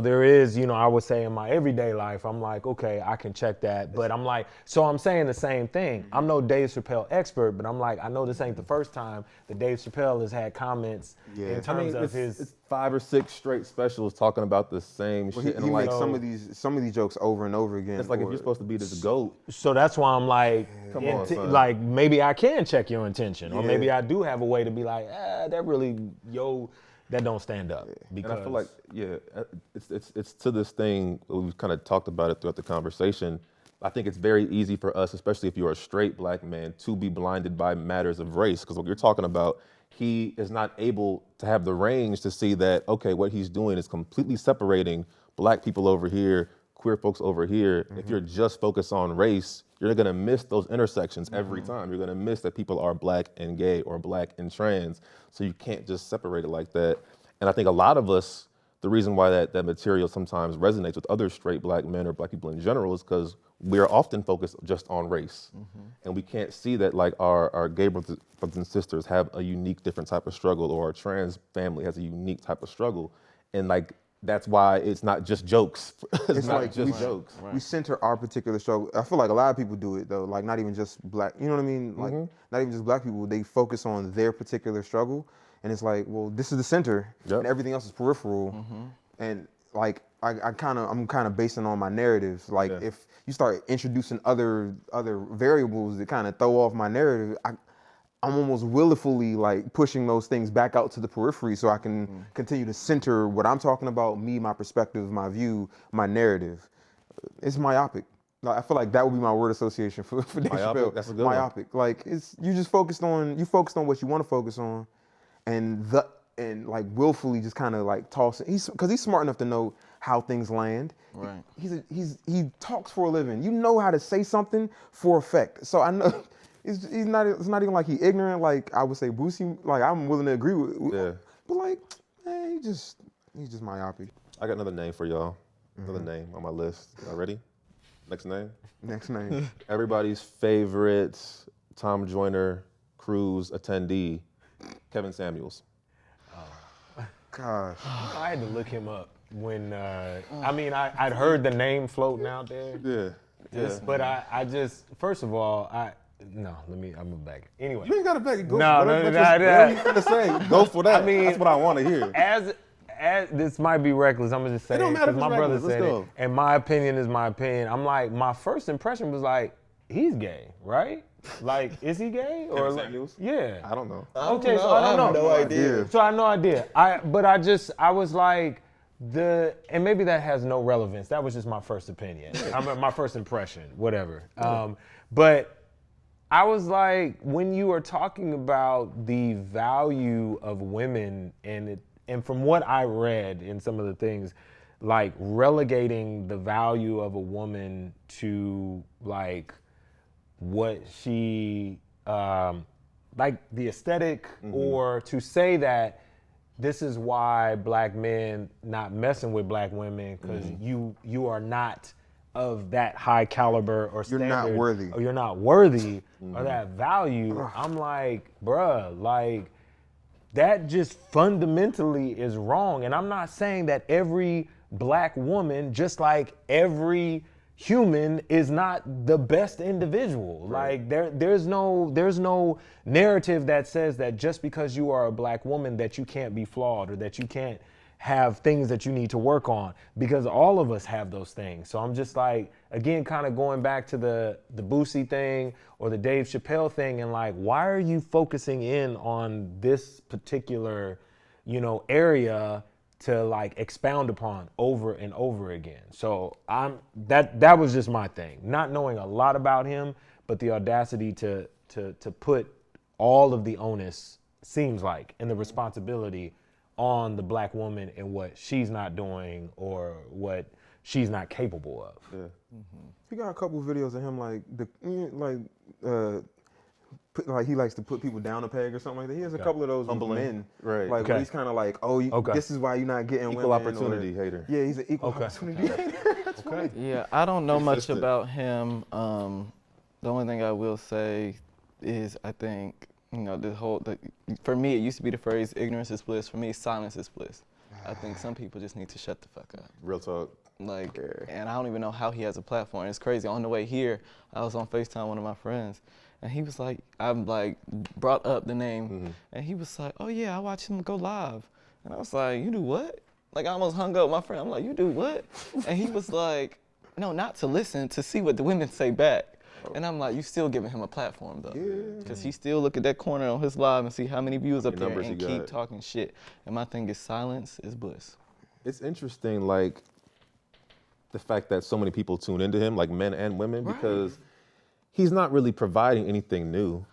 there is, you know, I would say in my everyday life, I'm like, okay, I can check that. But I'm like, so I'm saying the same thing. I'm no Dave Chappelle expert, but I'm like, I know this ain't the first time that Dave Chappelle has had comments in terms of his. It's 5 or 6 straight specials talking about the same Well, shit. he And like, makes some of these jokes over and over again. it's like, if you're supposed to be this GOAT, So that's why I'm like, Come on, son. like maybe I can check your intention, or Yeah. maybe I do have a way to be like, that really, that don't stand up. Because and I feel like, it's to this thing, we've kind of talked about it throughout the conversation. I think it's very easy for us, especially if you're a straight black man, to be blinded by matters of race. Because what you're talking about, he is not able to have the range to see that, okay, what he's doing is completely separating black people over here, queer folks over here. If you're just focused on race, you're gonna miss those intersections every time. You're gonna miss that people are black and gay or black and trans. So you can't just separate it like that. And I think a lot of us, the reason why that material sometimes resonates with other straight black men or black people in general is because we're often focused just on race. And we can't see that like our gay brothers and sisters have a unique different type of struggle, or our trans family has a unique type of struggle. And like, that's why it's not just jokes. It's not like just jokes. we center our particular struggle. I feel like a lot of people do it though, like not even just black, you know what I mean? Like not even just black people, they focus on their particular struggle. And it's like, well, this is the center and everything else is peripheral. And like, I'm kind of basing on my narrative. Like if you start introducing other variables that kind of throw off my narrative, I'm almost willfully like pushing those things back out to the periphery so I can continue to center what I'm talking about, me, my perspective, my view, my narrative. It's myopic. Like, I feel like that would be my word association for Dave Chappelle. That's a good one. Myopic. Like you just focused on what you want to focus on, and like willfully just kind of like toss it. Because he's smart enough to know how things land. Right. He talks for a living. You know how to say something for effect. So I know. It's not even like he ignorant, like I would say Boosie, like I'm willing to agree with. Yeah. But like, man, he's just myopic. I got another name for y'all. Another name on my list. Y'all ready? Next name. Next name. Everybody's favorite Tom Joyner Cruise attendee, Kevin Samuels. Gosh. I had to look him up when, I mean, I'd heard the name floating out there. Yeah. But I just, first of all, I'm gonna back it. Anyway. You ain't gotta beg it. Go No, for no, it. no, Whatever you finna say, go for that. I mean, that's what I want to hear. As this might be reckless, I'm gonna just say It don't matter if my it's brother reckless, said let's it, go. and my opinion is my opinion. I'm like, my first impression was like, he's gay, right? Like, is he gay or like, yeah? I don't know. Okay, so I don't know. No idea. So I have no idea. I was like, and maybe that has no relevance. That was just my first opinion. My first impression, whatever. But I was like, when you are talking about the value of women and from what I read in some of the things, like relegating the value of a woman to like what she, like the aesthetic, or to say that this is why black men not messing with black women because you are not of that high caliber or standard. You're not worthy. Or you're not worthy or that value. I'm like, bruh, like that just fundamentally is wrong. And I'm not saying that every black woman, just like every human, is not the best individual. Right. Like there's no narrative that says that just because you are a black woman that you can't be flawed or that you can't have things that you need to work on, because all of us have those things. So I'm just like, again, kind of going back to the Boosie thing or the Dave Chappelle thing, and like, why are you focusing in on this particular, area to like expound upon over and over again? So that was just my thing, not knowing a lot about him, but the audacity to put all of the onus, seems like, and the responsibility on the black woman and what she's not doing or what she's not capable of. Yeah. He got a couple videos of him like he likes to put people down a peg or something like that. He has a couple of those with men, right? Like where he's kind of like, oh, this is why you're not getting equal women, opportunity hater. Yeah, he's an equal opportunity hater. That's funny. Yeah, I don't know much about him. The only thing I will say is I think, for me, it used to be the phrase ignorance is bliss. For me, silence is bliss. I think some people just need to shut the fuck up. Real talk. Like, and I don't even know how he has a platform. It's crazy. On the way here, I was on FaceTime with one of my friends, and he was like, I'm like, brought up the name, and he was like, oh yeah, I watch him go live. And I was like, you do what? Like, I almost hung up with my friend. I'm like, you do what? And he was like, no, not to listen, to see what the women say back. And I'm like, you still giving him a platform though. Because he still look at that corner on his live and see how many views up there and keep talking shit. And my thing is silence is bliss. It's interesting, like, the fact that so many people tune into him, like men and women, because he's not really providing anything new.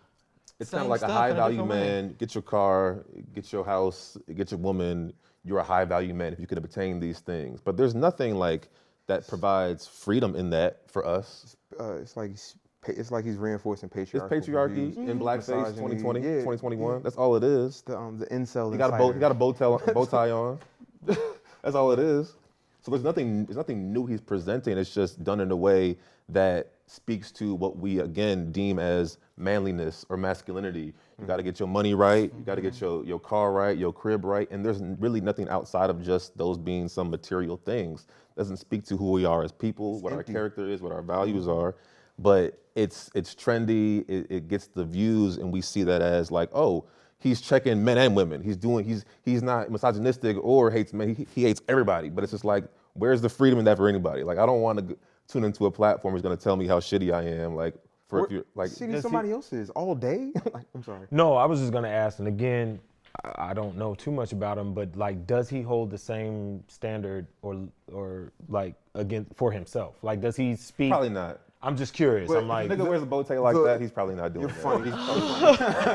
It's kind of like a high value man, get your car, get your house, get your woman, you're a high value man if you could obtain these things. But there's nothing like that provides freedom in that for us. It's like he's reinforcing patriarchy. It's patriarchy in blackface, 2020, 2021. That's all it is. The incel. He got a bow tie on. That's all it is. So there's nothing new he's presenting. It's just done in a way that speaks to what we again deem as manliness or masculinity. You got to get your money right. You got to get your car right, your crib right. And there's really nothing outside of just those being some material things. Doesn't speak to who we are as people, what our character is, what our values are. But it's trendy. It gets the views, and we see that as like, oh, he's checking men and women. He's not misogynistic or hates men. He hates everybody. But it's just like, where's the freedom in that for anybody? Like, I don't want to tune into a platform that's going to tell me how shitty I am. Like, if you're like, shitty somebody else's all day. Like, I'm sorry. No, I was just going to ask, and again, I don't know too much about him, but like, does he hold the same standard or like again for himself? Like, does he speak? Probably not. I'm just curious. But I'm like, if a nigga wears a bow tie like that, he's probably not doing that. Funny. He's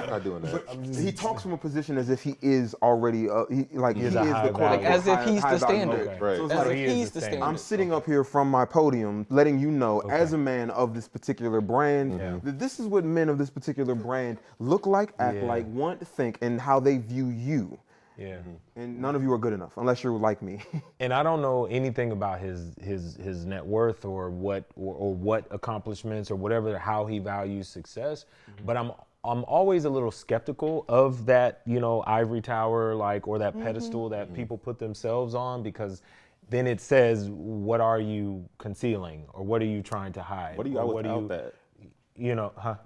not doing that. He talks from a position as if he is already, he is the quote. Like as if he's the standard. Okay. Right. So it's As like, if he's the standard. I'm sitting up here from my podium, letting you know, as a man of this particular brand, that this is what men of this particular brand look like, act like, want, think, and how they view you. Yeah. And none of you are good enough, unless you're like me. And I don't know anything about his net worth or what accomplishments or whatever, how he values success. But I'm always a little skeptical of that, ivory tower, like, or that pedestal that people put themselves on, because then it says, what are you concealing or what are you trying to hide? What are you without that?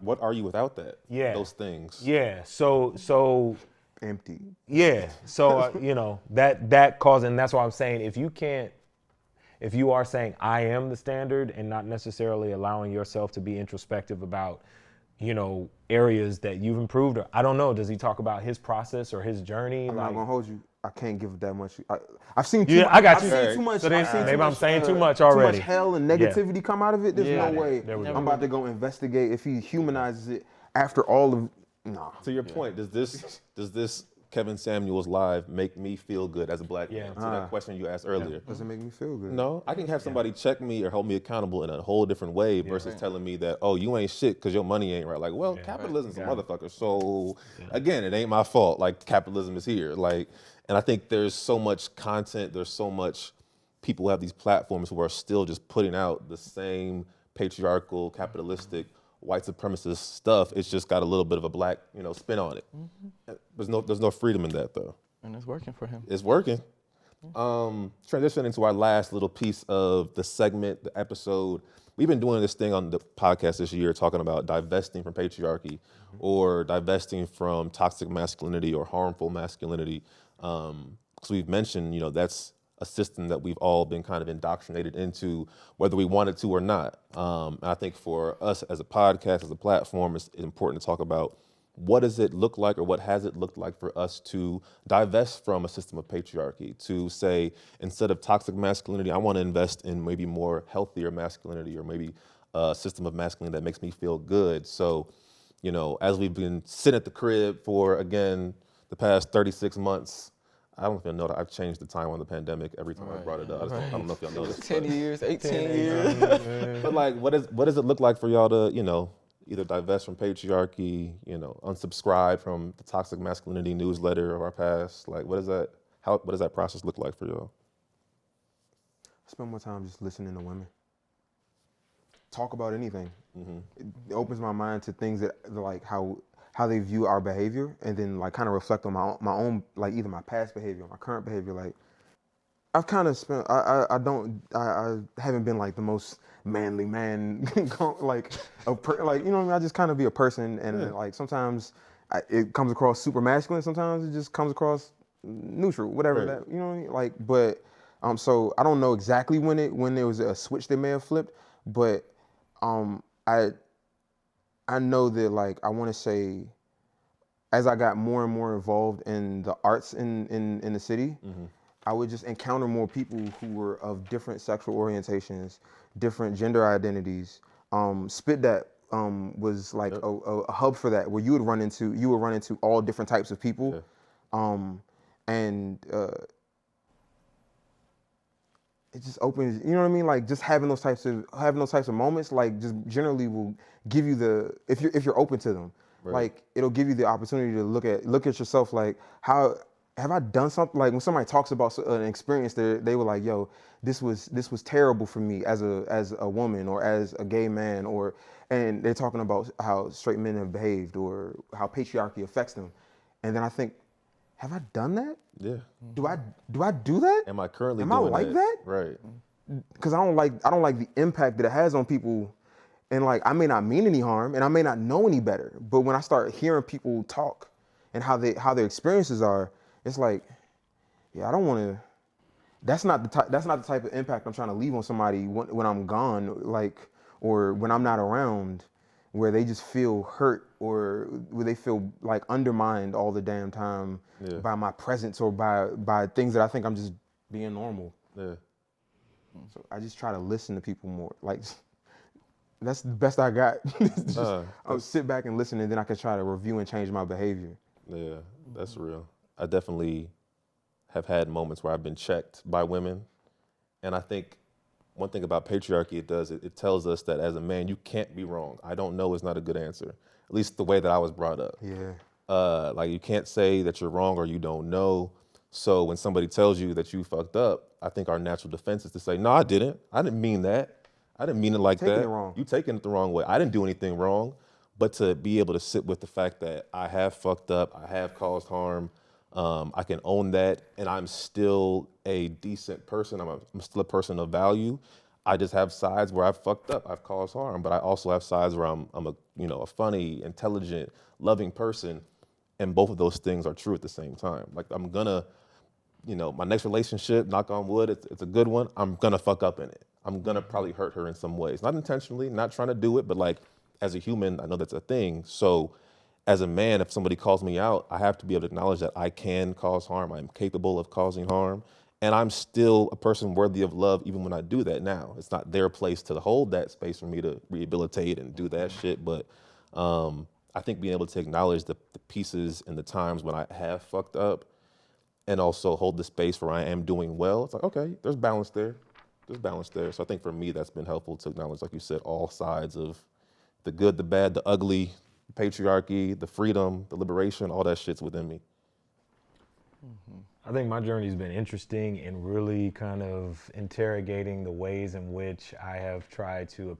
What are you without that? Yeah. Those things. Yeah. So Empty. yeah. So, that causes, and that's why I'm saying, if you are saying I am the standard and not necessarily allowing yourself to be introspective about, areas that you've improved? Or I don't know. Does he talk about his process or his journey? I'm like, not gonna hold you. I can't give that much. I've seen too Yeah, much. I got you. I've seen too much. So then, I've seen maybe too I'm much, saying too much already. Too much hell and negativity come out of it. There's Yeah. no way There we go. I'm about to go investigate if he humanizes it after all of. Nah. To your point, does this Kevin Samuels live make me feel good as a black man? To that question you asked earlier. Does it make me feel good? No, I can have somebody check me or hold me accountable in a whole different way versus telling me that, oh, you ain't shit because your money ain't right. Like, well, capitalism's a motherfucker. So again, it ain't my fault. Like, capitalism is here. Like, and I think there's so much content, there's so much people who have these platforms who are still just putting out the same patriarchal, capitalistic, white supremacist stuff. It's just got a little bit of a black, spin on it. There's no freedom in that though. And it's working for him. It's working. Transitioning to our last little piece of the segment, the episode. We've been doing this thing on the podcast this year, talking about divesting from patriarchy or divesting from toxic masculinity or harmful masculinity. Because we've mentioned, that's a system that we've all been kind of indoctrinated into, whether we wanted to or not. And I think for us as a podcast, as a platform, it's important to talk about what does it look like or what has it looked like for us to divest from a system of patriarchy, to say, instead of toxic masculinity, I want to invest in maybe more healthier masculinity or maybe a system of masculinity that makes me feel good. So, as we've been sitting at the crib for, again, the past 36 months, I don't even know that I've changed the time on the pandemic every time I brought it up. I don't know if y'all noticed. 10 years, 18 years. But like, what does it look like for y'all to, either divest from patriarchy, unsubscribe from the toxic masculinity newsletter of our past? Like, what does that process look like for y'all? Spend more time just listening to women. Talk about anything. It opens my mind to things that, like, how they view our behavior, and then like kind of reflect on my own, like either my past behavior or my current behavior. Like, I've kind of spent, I haven't been like the most manly man, like what I mean? I just kind of be a person, and like sometimes it comes across super masculine, sometimes it just comes across neutral, whatever that, what I mean? Like, but so I don't know exactly when there was a switch that may have flipped, but I know that, like, I want to say, as I got more and more involved in the arts in the city, I would just encounter more people who were of different sexual orientations, different gender identities. Spit that was like a hub for that, where you would run into all different types of people, and it just opens, you know what I mean? Like, just having those types of moments, like, just generally will give you if you're open to them, like, it'll give you the opportunity to look at yourself, like, how have I done something? Like, when somebody talks about an experience, they were like, yo, this was terrible for me as a woman or as a gay man, and they're talking about how straight men have behaved or how patriarchy affects them, and then I think, have I done that? Yeah. Do I do that? Am I currently Am doing I like that? Right. Because I don't like the impact that it has on people, and like, I may not mean any harm and I may not know any better, but when I start hearing people talk and how their experiences are, it's like, yeah, I don't want to. That's not the type of impact I'm trying to leave on somebody when I'm gone, like, or when I'm not around, where they just feel hurt or where they feel like undermined all the damn time by my presence or by things that I think I'm just being normal. Yeah. So I just try to listen to people more. Like, that's the best I got. I'll sit back and listen, and then I can try to review and change my behavior. Yeah, that's real. I definitely have had moments where I've been checked by women, and I think one thing about patriarchy, it tells us that as a man, you can't be wrong. I don't know is not a good answer, at least the way that I was brought up. Yeah. Like, you can't say that you're wrong or you don't know. So when somebody tells you that you fucked up, I think our natural defense is to say, no, I didn't mean that. I didn't mean it like that. Taking it wrong. You taking it the wrong way. I didn't do anything wrong. But to be able to sit with the fact that I have fucked up, I have caused harm, I can own that, and I'm still a decent person. I'm still a person of value. I just have sides where I've fucked up, I've caused harm, but I also have sides where I'm a funny, intelligent, loving person, and both of those things are true at the same time. Like, I'm gonna, my next relationship, knock on wood, it's a good one. I'm gonna fuck up in it. I'm gonna probably hurt her in some ways, not intentionally, not trying to do it, but like, as a human, I know that's a thing. So as a man, if somebody calls me out, I have to be able to acknowledge that I can cause harm. I'm capable of causing harm. And I'm still a person worthy of love even when I do that now. It's not their place to hold that space for me to rehabilitate and do that shit. But I think being able to acknowledge the pieces and the times when I have fucked up and also hold the space where I am doing well, it's like, okay, there's balance there. There's balance there. So I think for me, that's been helpful to acknowledge, like you said, all sides of the good, the bad, the ugly, the patriarchy, the freedom, the liberation, all that shit's within me. I think my journey's been interesting in really kind of interrogating the ways in which I have tried to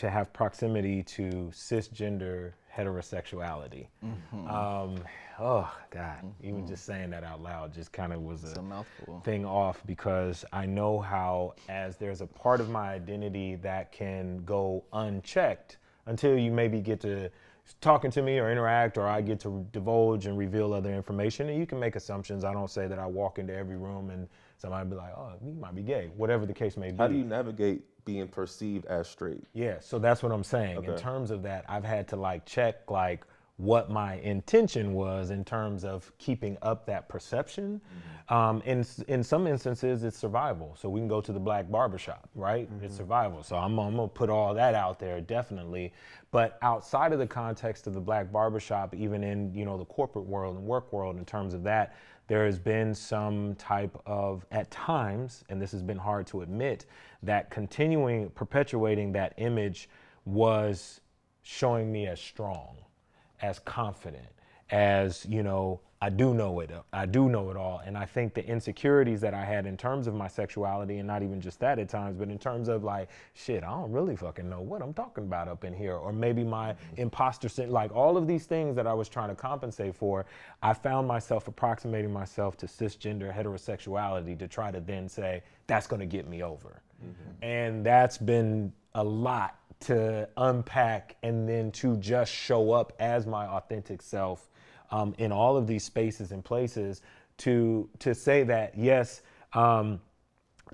have proximity to cisgender heterosexuality. Oh God, even just saying that out loud just kind of was a mouthful. Thing off, because I know how, as there's a part of my identity that can go unchecked until you maybe get to talking to me or interact, or I get to divulge and reveal other information, and you can make assumptions. I don't say that I walk into every room and somebody be like, oh, he might be gay, whatever the case may be. How do you navigate being perceived as straight? Yeah, so that's what I'm saying. Okay. In terms of that, I've had to like check like what my intention was in terms of keeping up that perception. In some instances, it's survival. So we can go to the black barbershop, right? It's survival. So I'm gonna put all that out there, definitely. But outside of the context of the black barbershop, even in, you know, the corporate world and work world, in terms of that, there has been some type of, at times, and this has been hard to admit, that perpetuating that image was showing me as strong, as confident, as, you know, I do know it all. And I think the insecurities that I had in terms of my sexuality, and not even just that at times, but in terms of like, shit, I don't really fucking know what I'm talking about up in here. Or maybe my imposter syndrome, like all of these things that I was trying to compensate for, I found myself approximating myself to cisgender heterosexuality to try to then say, that's gonna get me over. And that's been a lot to unpack, and then to just show up as my authentic self in all of these spaces and places, to say that, yes, I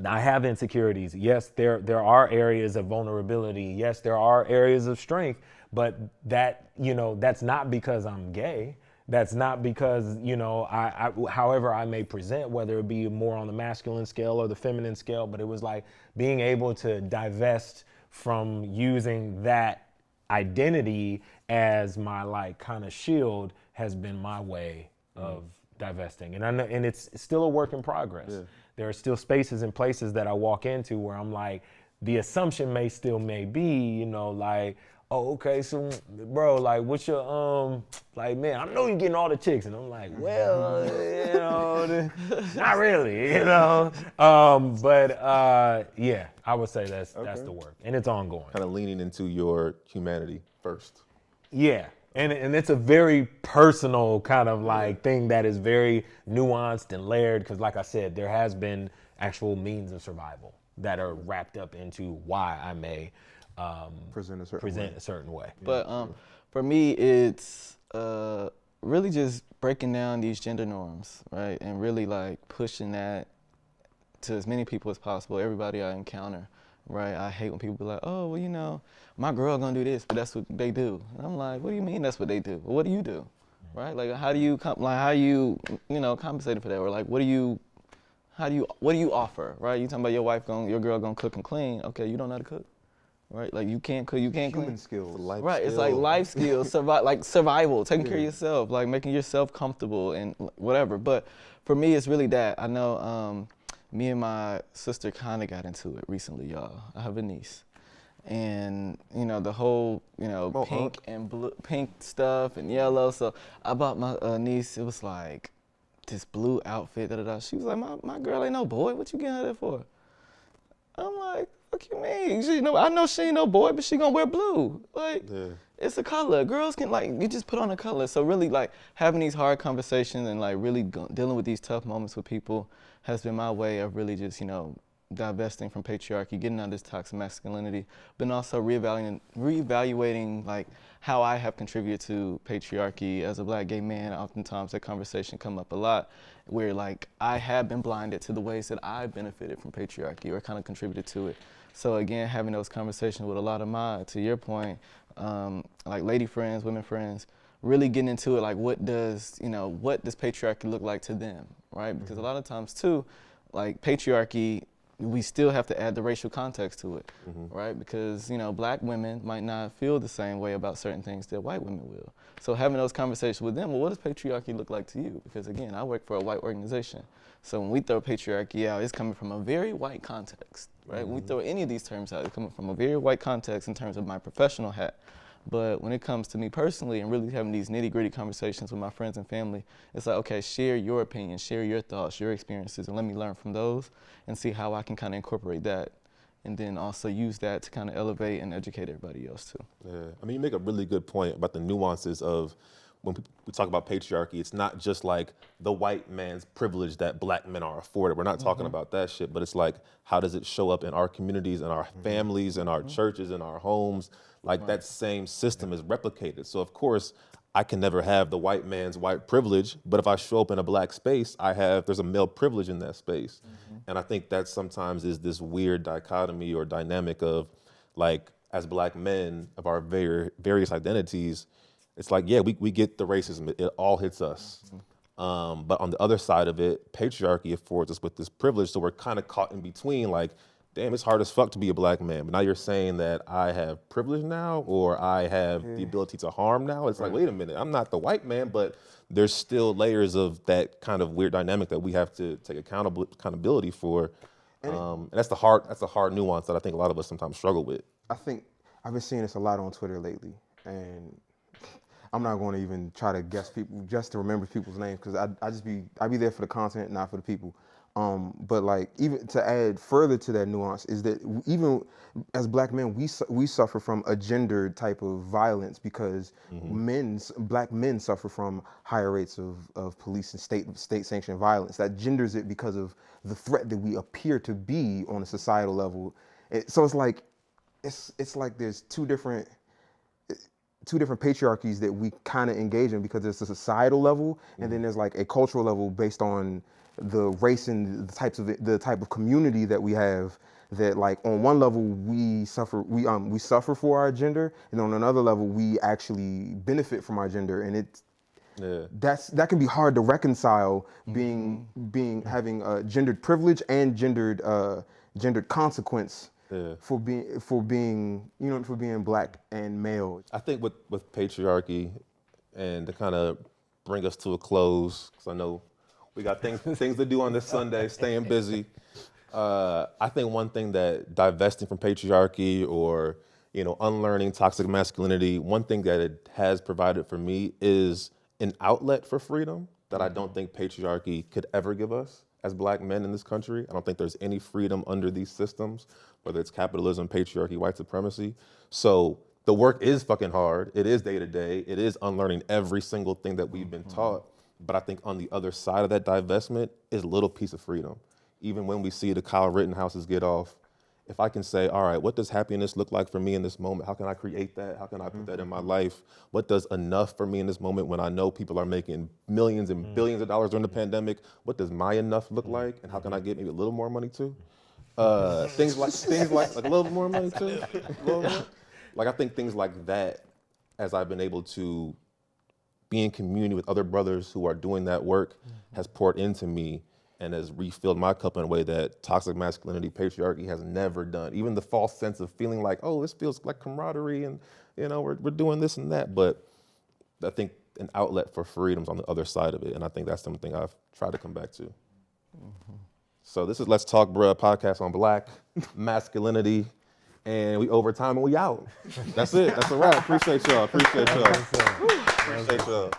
have insecurities. Yes, there are areas of vulnerability. Yes, there are areas of strength, but that, you know, that's not because I'm gay. That's not because, you know, I however I may present, whether it be more on the masculine scale or the feminine scale, but it was like being able to divest from using that identity as my like kind of shield has been my way of divesting. And I know, and it's still a work in progress. Yeah. There are still spaces and places that I walk into where I'm like, the assumption may be, you know, like, oh, okay, so bro, like, what's your, like, man, I know you're getting all the chicks. And I'm like, well, you know, not really, you know. Yeah, I would say that's the work, and it's ongoing. Kind of leaning into your humanity first. Yeah, and it's a very personal kind of like thing that is very nuanced and layered, because like I said, there has been actual means of survival that are wrapped up into why I may present a certain way. But for me, it's really just breaking down these gender norms, right? And really like pushing that to as many people as possible, everybody I encounter, right? I hate when people be like, oh, well, you know, my girl gonna do this, but that's what they do. And I'm like, what do you mean that's what they do? Well, what do you do, right? Like, how do you compensate for that? Or like, what do you offer, right? You talking about your girl gonna cook and clean. Okay, you don't know how to cook. Right, like you can't cook, you can't clean. Human skills, right? skill. It's like life skills, survival, taking care of yourself, like making yourself comfortable and whatever. But for me, it's really that. I know me and my sister kind of got into it recently, y'all. I have a niece, and you know the whole pink and blue, pink stuff and yellow. So I bought my niece. It was like this blue outfit. She was like, my girl ain't no boy. What you getting her that for? I'm like, what you mean? I know she ain't no boy, but she gonna wear blue. Like, it's a color. Girls can, like, you just put on a color. So really, like, having these hard conversations and, like, really dealing with these tough moments with people has been my way of really just, divesting from patriarchy, getting out of this toxic masculinity, but also reevaluating, like, how I have contributed to patriarchy as a Black gay man. Oftentimes that conversation come up a lot, where like I have been blinded to the ways that I benefited from patriarchy or kind of contributed to it. So again, having those conversations with a lot of to your point, like lady friends, women friends, really getting into it, like what does patriarchy look like to them, right? Because a lot of times too, like patriarchy, we still have to add the racial context to it, right? Because, black women might not feel the same way about certain things that white women will. So having those conversations with them, well, what does patriarchy look like to you? Because again, I work for a white organization. So when we throw patriarchy out, it's coming from a very white context, right? When we throw any of these terms out, it's coming from a very white context in terms of my professional hat. But when it comes to me personally and really having these nitty-gritty conversations with my friends and family, it's like, okay, share your opinion, share your thoughts, your experiences, and let me learn from those and see how I can kind of incorporate that and then also use that to kind of elevate and educate everybody else too. Yeah, I mean, you make a really good point about the nuances of when we talk about patriarchy, it's not just like the white man's privilege that black men are afforded. We're not talking about that shit, but it's like, how does it show up in our communities, in our families, in our churches, in our homes? Like that same system is replicated. So of course, I can never have the white man's white privilege, but if I show up in a black space, there's a male privilege in that space. And I think that sometimes is this weird dichotomy or dynamic of like, as black men of our various identities, it's like, yeah, we get the racism, it all hits us. But on the other side of it, patriarchy affords us with this privilege, so we're kind of caught in between, like, damn, it's hard as fuck to be a black man. But now you're saying that I have privilege now, or I have the ability to harm now. It's like, wait a minute, I'm not the white man, but there's still layers of that kind of weird dynamic that we have to take accountability for. And that's a hard nuance that I think a lot of us sometimes struggle with. I think I've been seeing this a lot on Twitter lately, and I'm not going to even try to guess people just to remember people's names, because I be there for the content, not for the people. But like, even to add further to that nuance is that even as black men, we suffer from a gendered type of violence because black men suffer from higher rates of police and state sanctioned violence that genders it because of the threat that we appear to be on a societal level. So it's like there's two different patriarchies that we kind of engage in, because there's a societal level and then there's like a cultural level based on the race and the type of community that we have, that like on one level we suffer for our gender, and on another level we actually benefit from our gender, and that can be hard to reconcile, having gendered privilege and gendered consequence for being black and male. I think with patriarchy, and to kind of bring us to a close, because I know we got things to do on this Sunday, staying busy. I think one thing that divesting from patriarchy or, unlearning toxic masculinity, one thing that it has provided for me is an outlet for freedom that I don't think patriarchy could ever give us as black men in this country. I don't think there's any freedom under these systems, whether it's capitalism, patriarchy, white supremacy. So the work is fucking hard. It is day to day. It is unlearning every single thing that we've been taught. But I think on the other side of that divestment is a little piece of freedom. Even when we see the Kyle Rittenhouses get off, if I can say, all right, what does happiness look like for me in this moment? How can I create that? How can I put that in my life? What does enough for me in this moment when I know people are making millions and billions of dollars during the pandemic? What does my enough look like? And how can I get maybe a little more money too? Things like a little more money too. Like I think things like that, as I've been able to be in community with other brothers who are doing that work, has poured into me and has refilled my cup in a way that toxic masculinity, patriarchy has never done. Even the false sense of feeling like, oh, this feels like camaraderie and we're doing this and that. But I think an outlet for freedom's on the other side of it. And I think that's something I've tried to come back to. So this is Let's Talk Bruh, podcast on black masculinity. And we overtime and we out. That's it. That's a wrap. Appreciate y'all. Appreciate y'all.